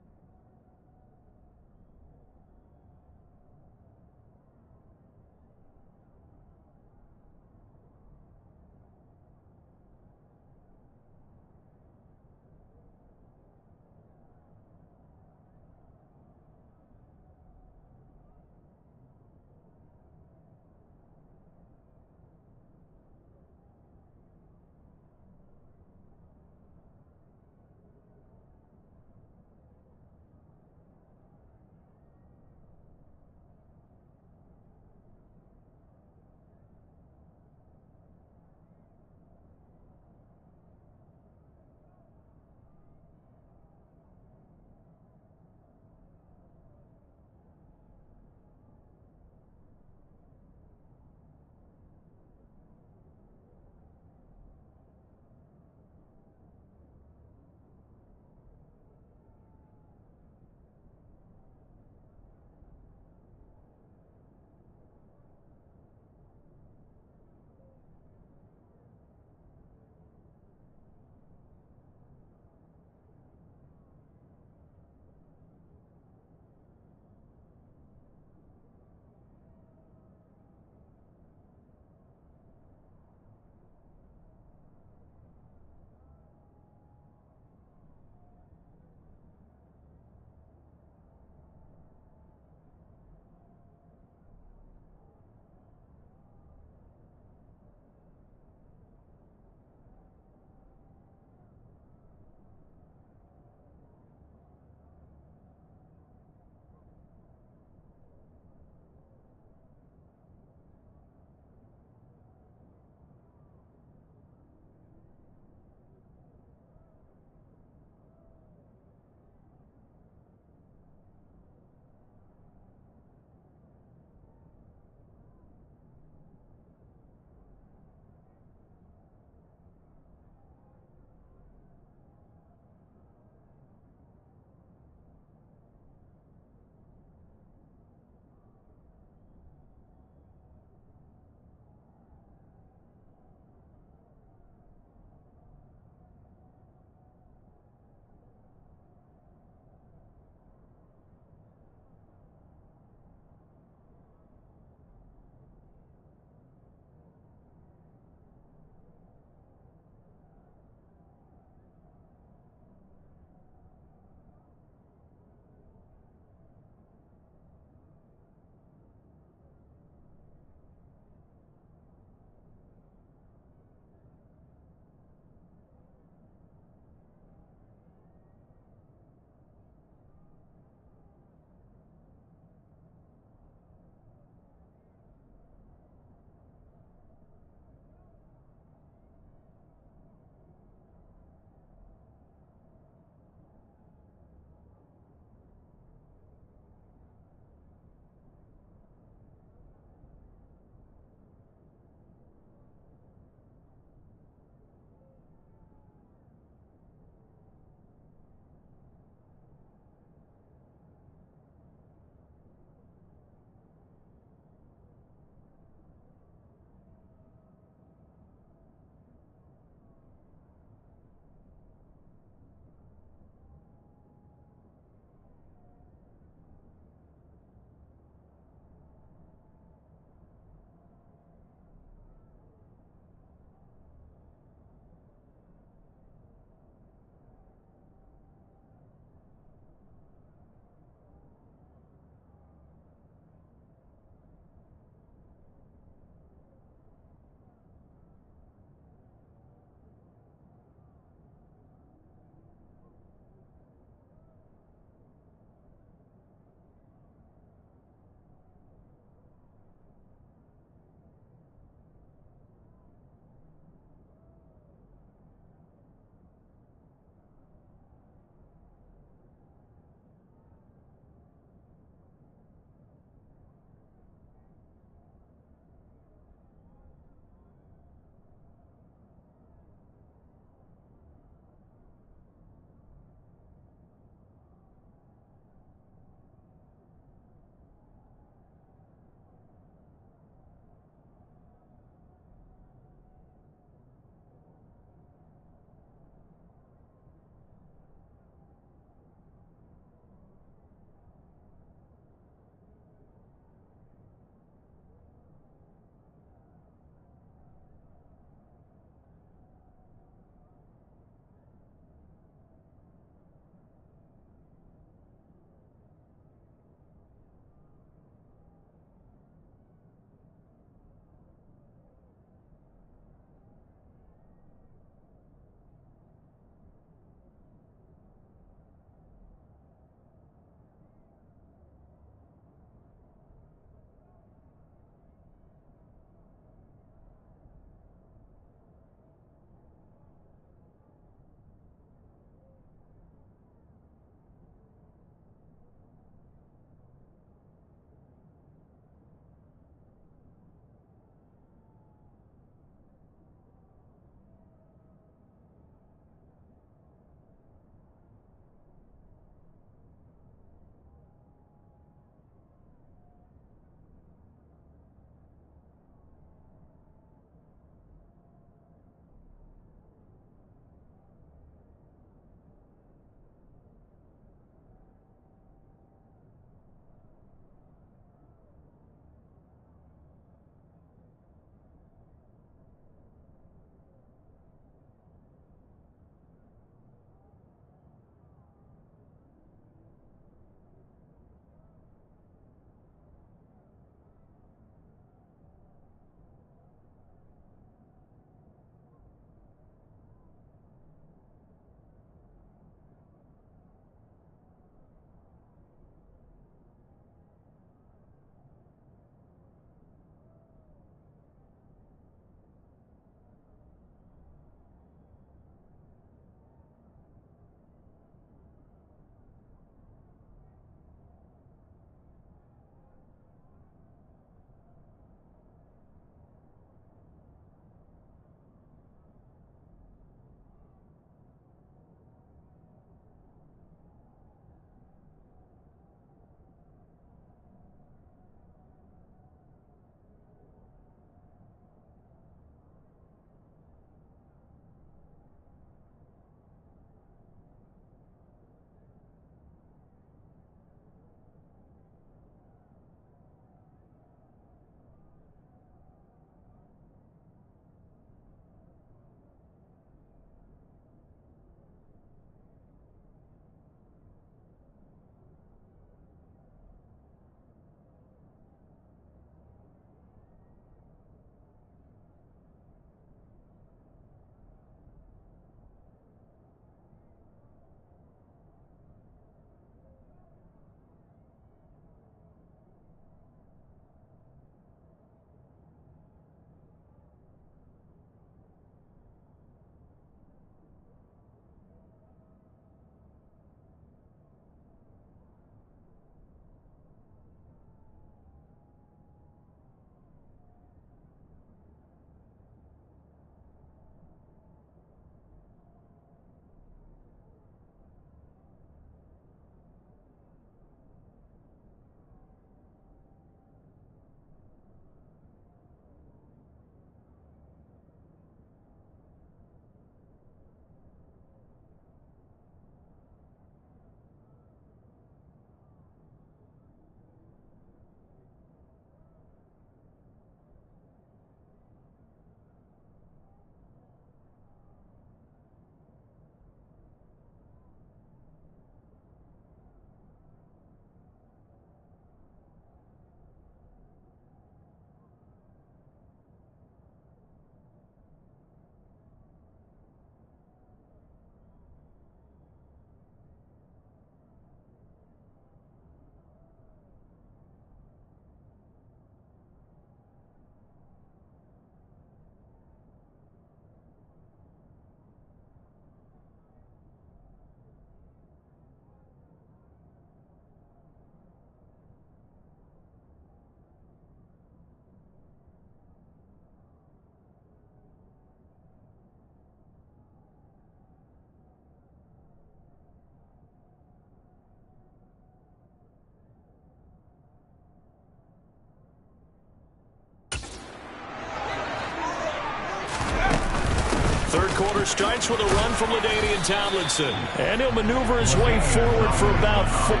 quarter starts with a run from LaDainian Tomlinson. And he'll maneuver his way forward for about 4.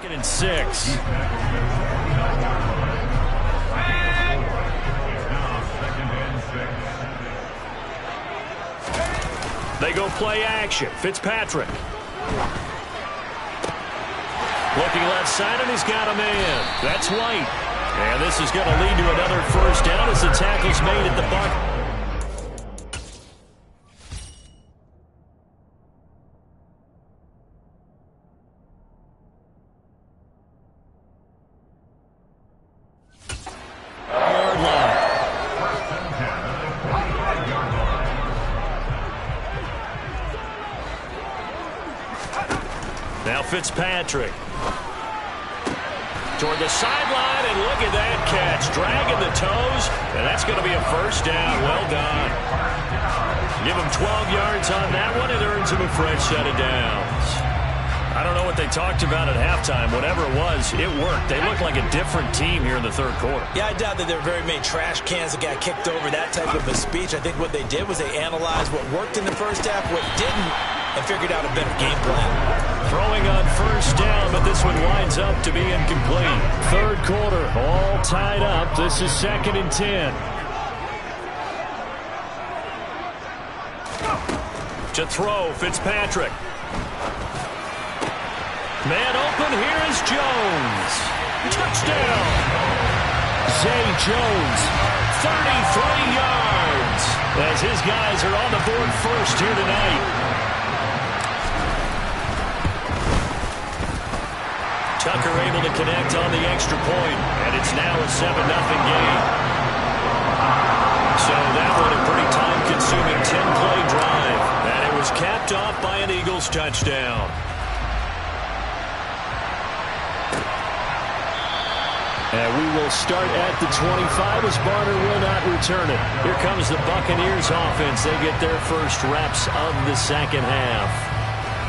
Second and 6. They go play action. Fitzpatrick. Looking left side, and he's got a man. That's White. And this is going to lead to another first down as the tackle's made at the Buck. Yard line. Now Fitzpatrick. Toward the sideline, and look at that catch. Dragging the toes, and that's going to be a first down. Well done. Give him 12 yards on that one, and earns him a fresh set of downs. I don't know what they talked about at halftime. Whatever it was, it worked. They looked like a different team here in the third quarter. Yeah, I doubt that there were very many trash cans that got kicked over, that type of a speech. I think what they did was they analyzed what worked in the first half, what didn't, and figured out a better game plan. Throwing on first down, but this one winds up to be incomplete. Third quarter, all tied up. This is 2nd and 10. To throw, Fitzpatrick. Man open, here is Jones. Touchdown. Zay Jones, 33 yards. As his guys are on the board first here tonight. Tucker able to connect on the extra point, and it's now a 7-0 game. So that was a pretty time-consuming 10-play drive, and it was capped off by an Eagles touchdown. And we will start at the 25 as Barner will not return it. Here comes the Buccaneers offense. They get their first reps of the second half.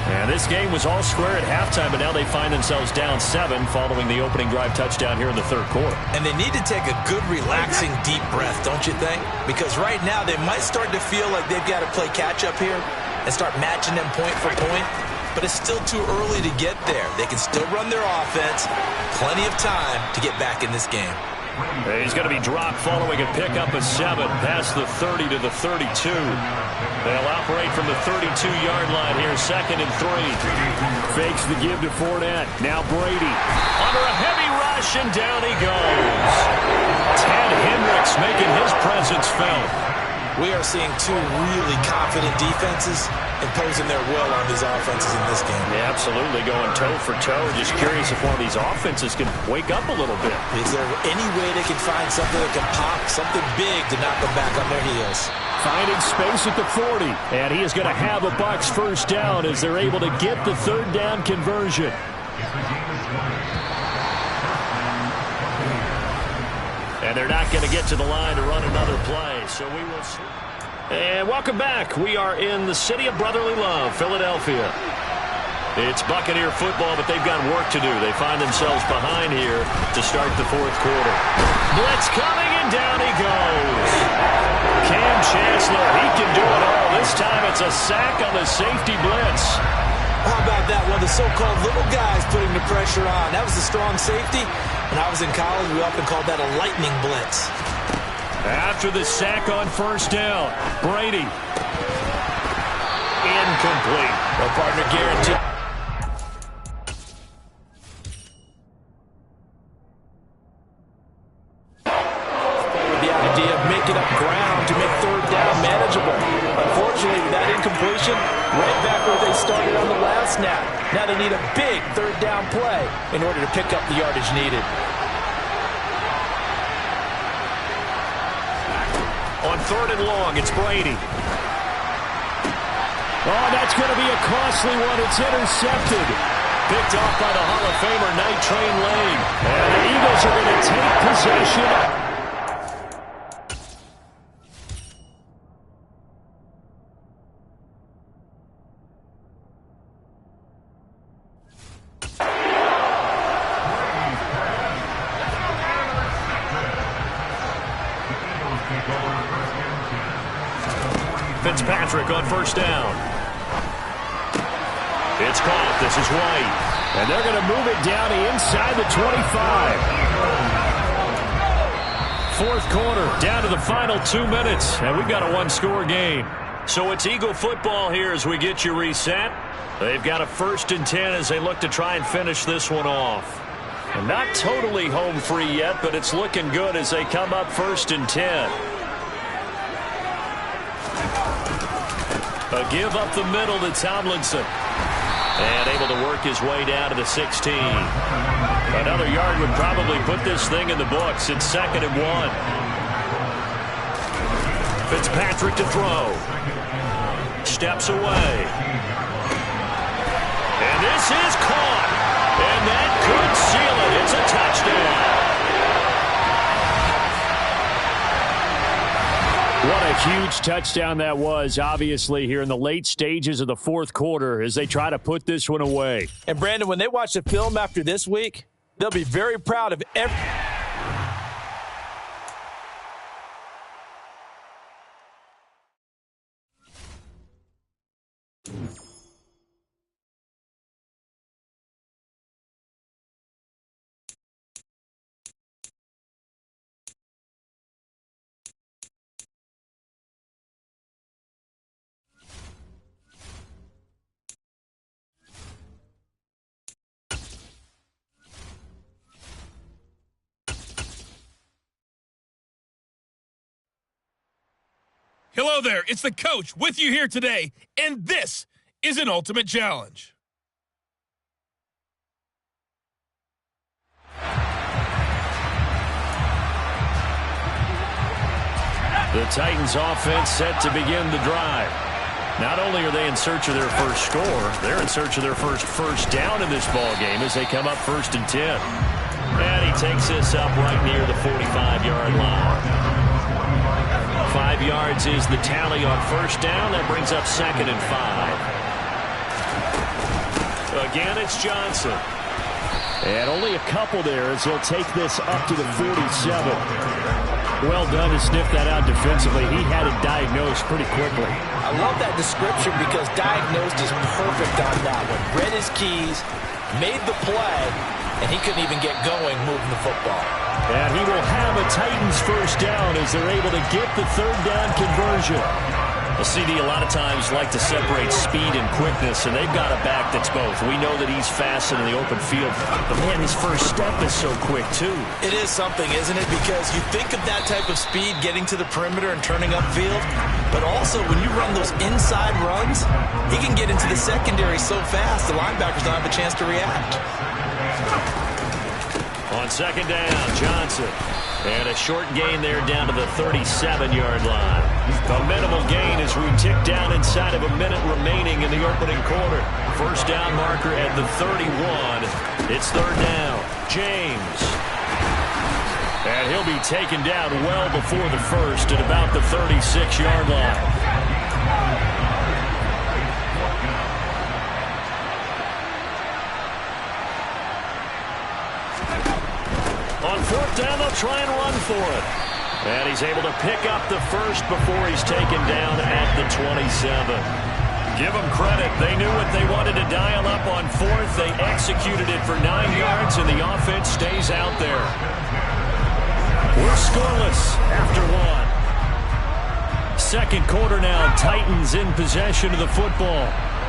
And this game was all square at halftime, but now they find themselves down 7 following the opening drive touchdown here in the third quarter. And they need to take a good, relaxing, deep breath, don't you think? Because right now they might start to feel like they've got to play catch-up here and start matching them point for point. But it's still too early to get there. They can still run their offense. Plenty of time to get back in this game. He's going to be dropped following a pickup of 7 past the 30 to the 32. They'll operate from the 32-yard line here, 2nd and 3. Fakes the give to Fournette. Now Brady under a heavy rush, and down he goes. Ted Hendricks making his presence felt. We are seeing two really confident defenses imposing their will on these offenses in this game. Yeah, absolutely, going toe for toe. Just curious if one of these offenses can wake up a little bit. Is there any way they can find something that can pop, something big to knock them back on their heels? Finding space at the 40, and he is going to have a Bucs first down as they're able to get the third down conversion. And they're not going to get to the line to run another play, so we will see. And welcome back. We are in the city of brotherly love, Philadelphia. It's Buccaneer football, but they've got work to do. They find themselves behind here to start the fourth quarter. Blitz coming, and down he goes. Cam Chancellor, he can do it all. This time it's a sack on the safety blitz. How about that one? The so-called little guys putting the pressure on. That was the strong safety. When I was in college, we often called that a lightning blitz. After the sack on first down, Brady. Incomplete. Well, partner, guaranteed. With the idea of making up ground to make third down manageable. Unfortunately, with that incompletion, right back where they started on the last snap. Now they need a big third down play in order to pick up the yardage needed. On 3rd and long, it's Brady. Oh, that's going to be a costly one. It's intercepted. Picked off by the Hall of Famer, Night Train Lane. And the Eagles are going to take possession. Fitzpatrick on first down. It's caught. This is White. And they're going to move it down inside the 25. Fourth quarter, down to the final 2 minutes, and we've got a one-score game. So it's Eagle football here as we get you reset. They've got a 1st and 10 as they look to try and finish this one off. And not totally home free yet, but it's looking good as they come up 1st and 10. A give up the middle to Tomlinson. And able to work his way down to the 16. Another yard would probably put this thing in the books. It's 2nd and 1. Fitzpatrick to throw. Steps away. And this is caught. And that could seal it. It's a touchdown. What a huge touchdown that was, obviously, here in the late stages of the fourth quarter as they try to put this one away. And, Brandon, when they watch the film after this week, they'll be very proud of every... Hello there, it's the coach with you here today, and this is an ultimate challenge. The Titans offense set to begin the drive. Not only are they in search of their first score, they're in search of their first down in this ball game as they come up 1st and 10. And he takes this up right near the 45-yard line. 5 yards is the tally on first down. That brings up 2nd and 5. Again, it's Johnson. And only a couple there as he'll take this up to the 47. Well done to sniff that out defensively. He had it diagnosed pretty quickly. I love that description because diagnosed is perfect on that one. Read his keys, made the play, and he couldn't even get going moving the football. And he will have a Titans first down as they're able to get the 3rd down conversion. Well, CD, a lot of times like to separate speed and quickness, and they've got a back that's both. We know that he's fast in the open field, but man, his first step is so quick, too. It is something, isn't it? Because you think of that type of speed getting to the perimeter and turning upfield, but also when you run those inside runs, he can get into the secondary so fast, the linebackers don't have a chance to react. On 2nd down, Johnson. And a short gain there down to the 37-yard line. A minimal gain as we tick down inside of a minute remaining in the opening quarter. First down marker at the 31. It's 3rd down. James. And he'll be taken down well before the first at about the 36-yard line. On 4th down, they'll try and run for it. And he's able to pick up the first before he's taken down at the 27. Give them credit. They knew what they wanted to dial up on 4th. They executed it for 9 yards, and the offense stays out there. We're scoreless after 1. Second quarter now, Titans in possession of the football.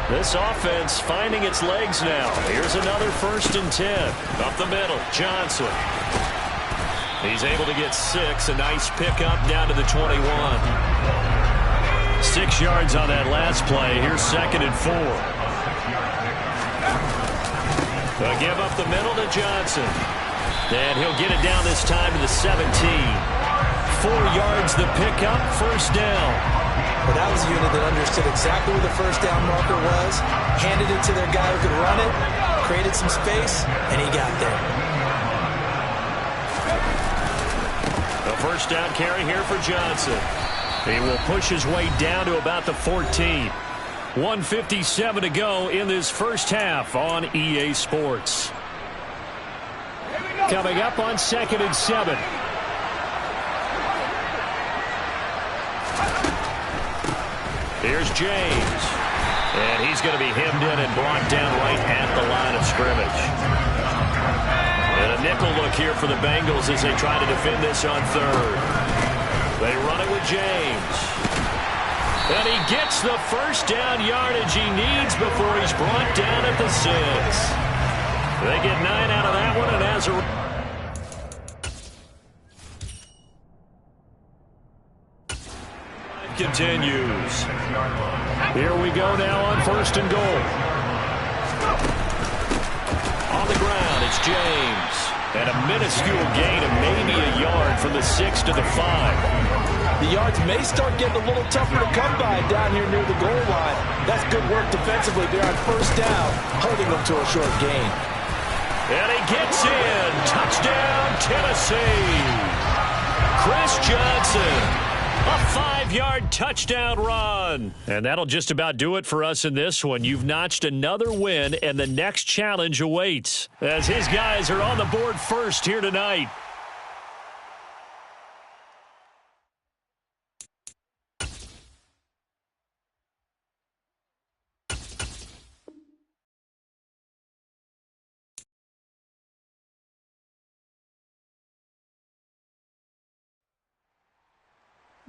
This offense finding its legs now. Here's another 1st and 10. Up the middle, Johnson. He's able to get 6. A nice pickup down to the 21. 6 yards on that last play. Here's 2nd and 4. A give up the middle to Johnson. And he'll get it down this time to the 17. 4 yards the pickup, 1st down. Well, that was a unit that understood exactly where the first down marker was, handed it to their guy who could run it, created some space, and he got there. The first down carry here for Johnson. He will push his way down to about the 14. 1:57 to go in this first half on EA Sports. Coming up on 2nd and 7. Here's James. And he's going to be hemmed in and brought down right at the line of scrimmage. And a nickel look here for the Bengals as they try to defend this on third. They run it with James. And he gets the first down yardage he needs before he's brought down at the 6. They get 9 out of that one, and as a continues. Here we go now on 1st and goal. On the ground, it's James. And a minuscule gain of maybe a yard from the 6 to the 5. The yards may start getting a little tougher to come by down here near the goal line. That's good work defensively there on 1st down, holding them to a short gain. And he gets in. Touchdown, Tennessee. Chris Johnson. A 5-yard touchdown run. And that'll just about do it for us in this one. You've notched another win, and the next challenge awaits as his guys are on the board first here tonight.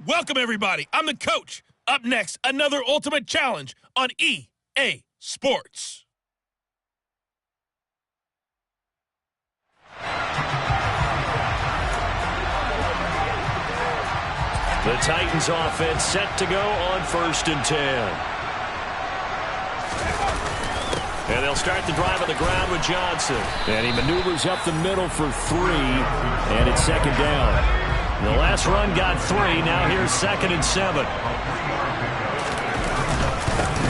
Welcome, everybody. I'm the coach. Up next, another ultimate challenge on EA Sports. The Titans offense set to go on 1st and 10. And they'll start the drive on the ground with Johnson. And he maneuvers up the middle for 3, and it's 2nd down. The last run got 3. Now here's 2nd and 7.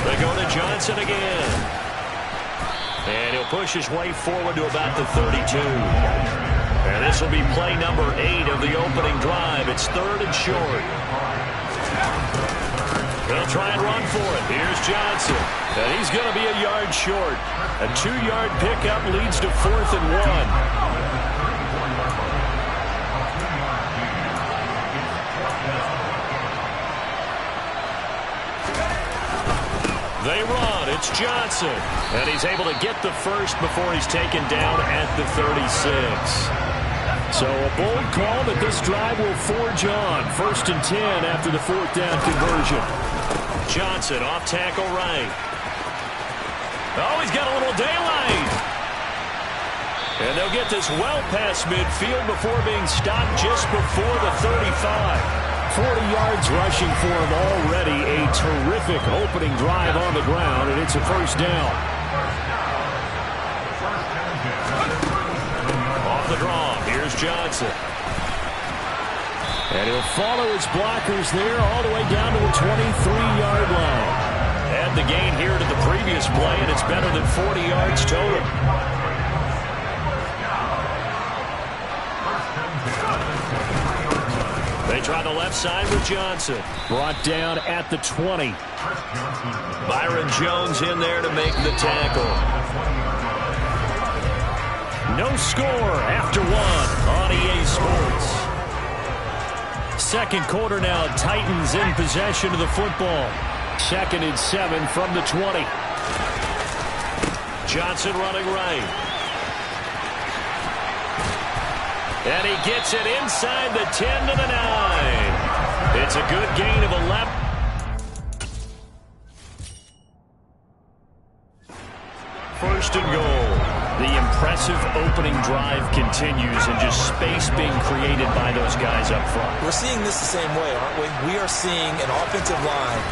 They go to Johnson again. And he'll push his way forward to about the 32. And this will be play number 8 of the opening drive. It's 3rd and short. They'll try and run for it. Here's Johnson. And he's going to be a yard short. A 2-yard pickup leads to 4th and 1. They run. It's Johnson. And he's able to get the first before he's taken down at the 36. So a bold call that this drive will forge on. 1st and 10 after the 4th down conversion. Johnson off tackle right. Oh, he's got a little daylight. And they'll get this well past midfield before being stopped just before the 35. 40 yards rushing for him already. A terrific opening drive on the ground, and it's a 1st down. Off the draw, here's Johnson. And he'll follow his blockers there all the way down to the 23-yard line. Add the gain here to the previous play, and it's better than 40 yards total. They try the left side with Johnson. Brought down at the 20. Byron Jones in there to make the tackle. No score after 1 on EA Sports. 2nd quarter now. Titans in possession of the football. 2nd and 7 from the 20. Johnson running right. And he gets it inside the 10 to the 9. It's a good gain of 11. First and goal. The impressive opening drive continues, and just space being created by those guys up front. We're seeing this the same way, aren't we? We are seeing an offensive line,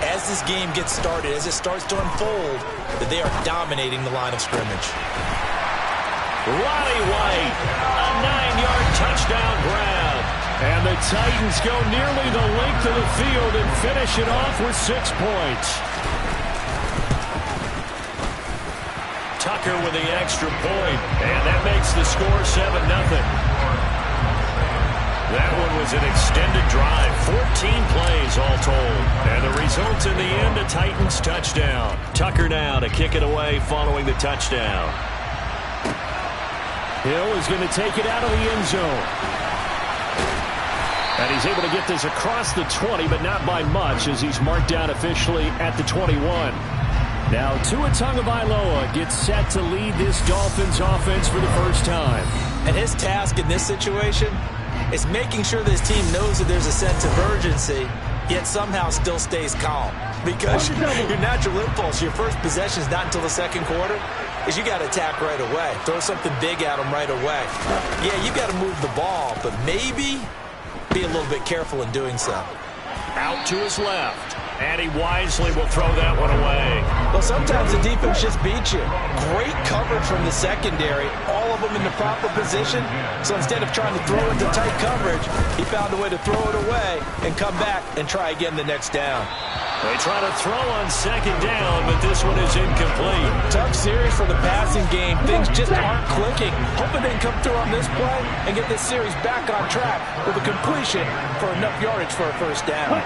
as this game gets started, as it starts to unfold, that they are dominating the line of scrimmage. Ronnie White, a 9-yard touchdown grab. And the Titans go nearly the length of the field and finish it off with 6 points. Tucker with the extra point, and that makes the score 7-0. That one was an extended drive, 14 plays all told. And the result in the end, a Titans touchdown. Tucker now to kick it away following the touchdown. Hill is going to take it out of the end zone. And he's able to get this across the 20, but not by much, as he's marked down officially at the 21. Now, Tua Tagovailoa gets set to lead this Dolphins offense for the first time. And his task in this situation is making sure this team knows that there's a sense of urgency, yet somehow still stays calm. Because your natural impulse, your first possession is not until the second quarter, is you got to attack right away. Throw something big at them right away. Yeah, you got to move the ball, but maybe be a little bit careful in doing so. Out to his left, and he wisely will throw that one away. Well, sometimes the defense just beats you. Great coverage from the secondary, all of them in the proper position. So instead of trying to throw into tight coverage, he found a way to throw it away and come back and try again the next down. They try to throw on second down, but this one is incomplete. Tough series for the passing game. Things just aren't clicking. Hoping they can come through on this play and get this series back on track with a completion for enough yardage for a first down.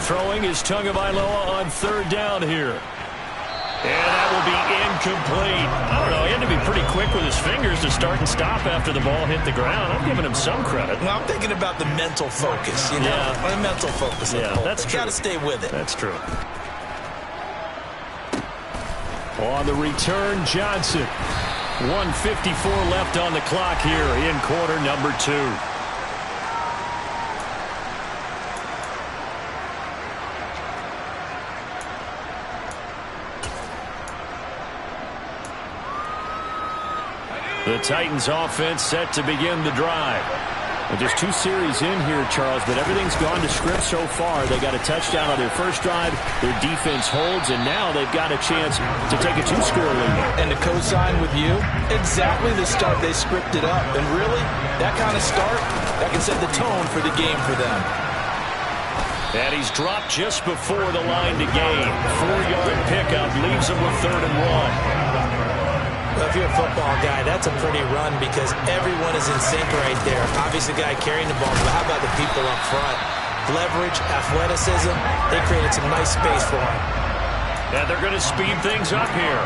Throwing is Tagovailoa on third down here. And that will be incomplete. I don't know. He had to be pretty quick with his fingers to start and stop after the ball hit the ground. I'm giving him some credit. Well, I'm thinking about the mental focus, you know. Yeah. The mental focus. Yeah, that's true. Got to stay with it. That's true. On the return, Johnson. 1:54 left on the clock here in quarter number 2. The Titans offense set to begin the drive. Well, just 2 series in here, Charles, but everything's gone to script so far. They got a touchdown on their first drive. Their defense holds, and now they've got a chance to take a 2-score lead. And to co-sign with you, exactly the start they scripted up. And really, that kind of start, that can set the tone for the game for them. And he's dropped just before the line to gain. 4-yard pickup leaves him with 3rd and 1. Well, if you're a football guy, that's a pretty run because everyone is in sync right there. Obviously, the guy carrying the ball, but how about the people up front? Leverage, athleticism, they created some nice space for him. And they're going to speed things up here.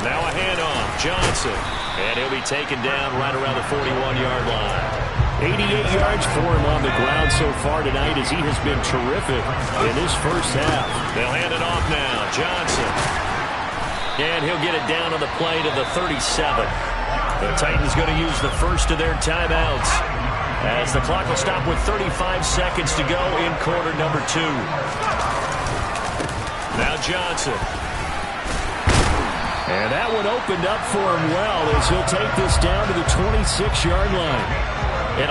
Now a handoff, Johnson. And he'll be taken down right around the 41-yard line. 88 yards for him on the ground so far tonight as he has been terrific in this first half. They'll hand it off now. Johnson. And he'll get it down on the play to the 37. The Titans going to use the first of their timeouts as the clock will stop with 35 seconds to go in quarter number 2. Now Johnson. And that one opened up for him well as he'll take this down to the 26-yard line. And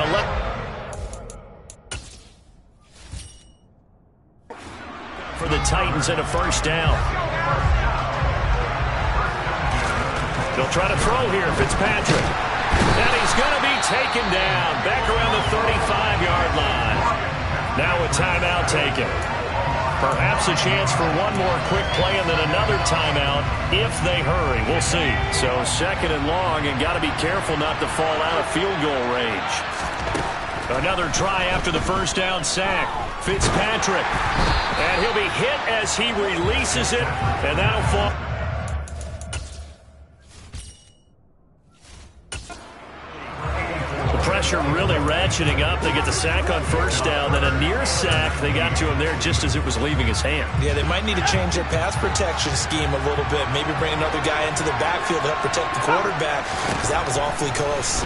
for the Titans and a first down. They'll try to throw here, Fitzpatrick. And he's going to be taken down back around the 35-yard line. Now a timeout taken. Perhaps a chance for one more quick play and then another timeout if they hurry. We'll see. So 2nd and long, and got to be careful not to fall out of field goal range. Another try after the first down sack. Fitzpatrick. And he'll be hit as he releases it, and that'll fall. The pressure really ratcheting up. They get the sack on first down, then a near sack. They got to him there just as it was leaving his hand. Yeah, they might need to change their pass protection scheme a little bit. Maybe bring another guy into the backfield to help protect the quarterback, because that was awfully close.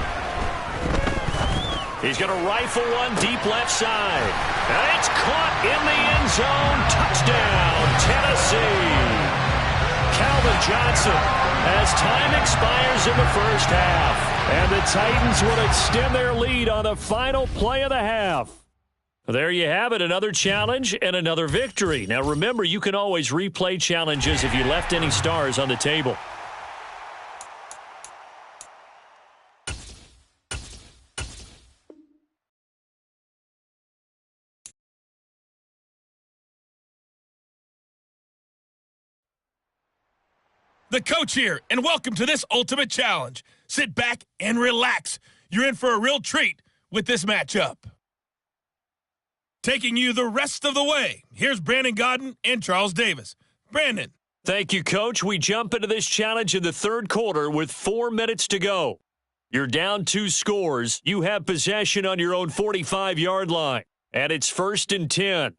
He's going to rifle one deep left side. And it's caught in the end zone. Touchdown, Tennessee. Calvin Johnson as time expires in the first half. And the Titans will extend their lead on the final play of the half. There you have it, another challenge and another victory. Now remember, you can always replay challenges if you left any stars on the table. The coach here, and welcome to this ultimate challenge. Sit back and relax. You're in for a real treat with this matchup. Taking you the rest of the way, here's Brandon Godden and Charles Davis. Brandon. Thank you, Coach. We jump into this challenge in the third quarter with 4 minutes to go. You're down 2 scores. You have possession on your own 45-yard line, and it's 1st and 10.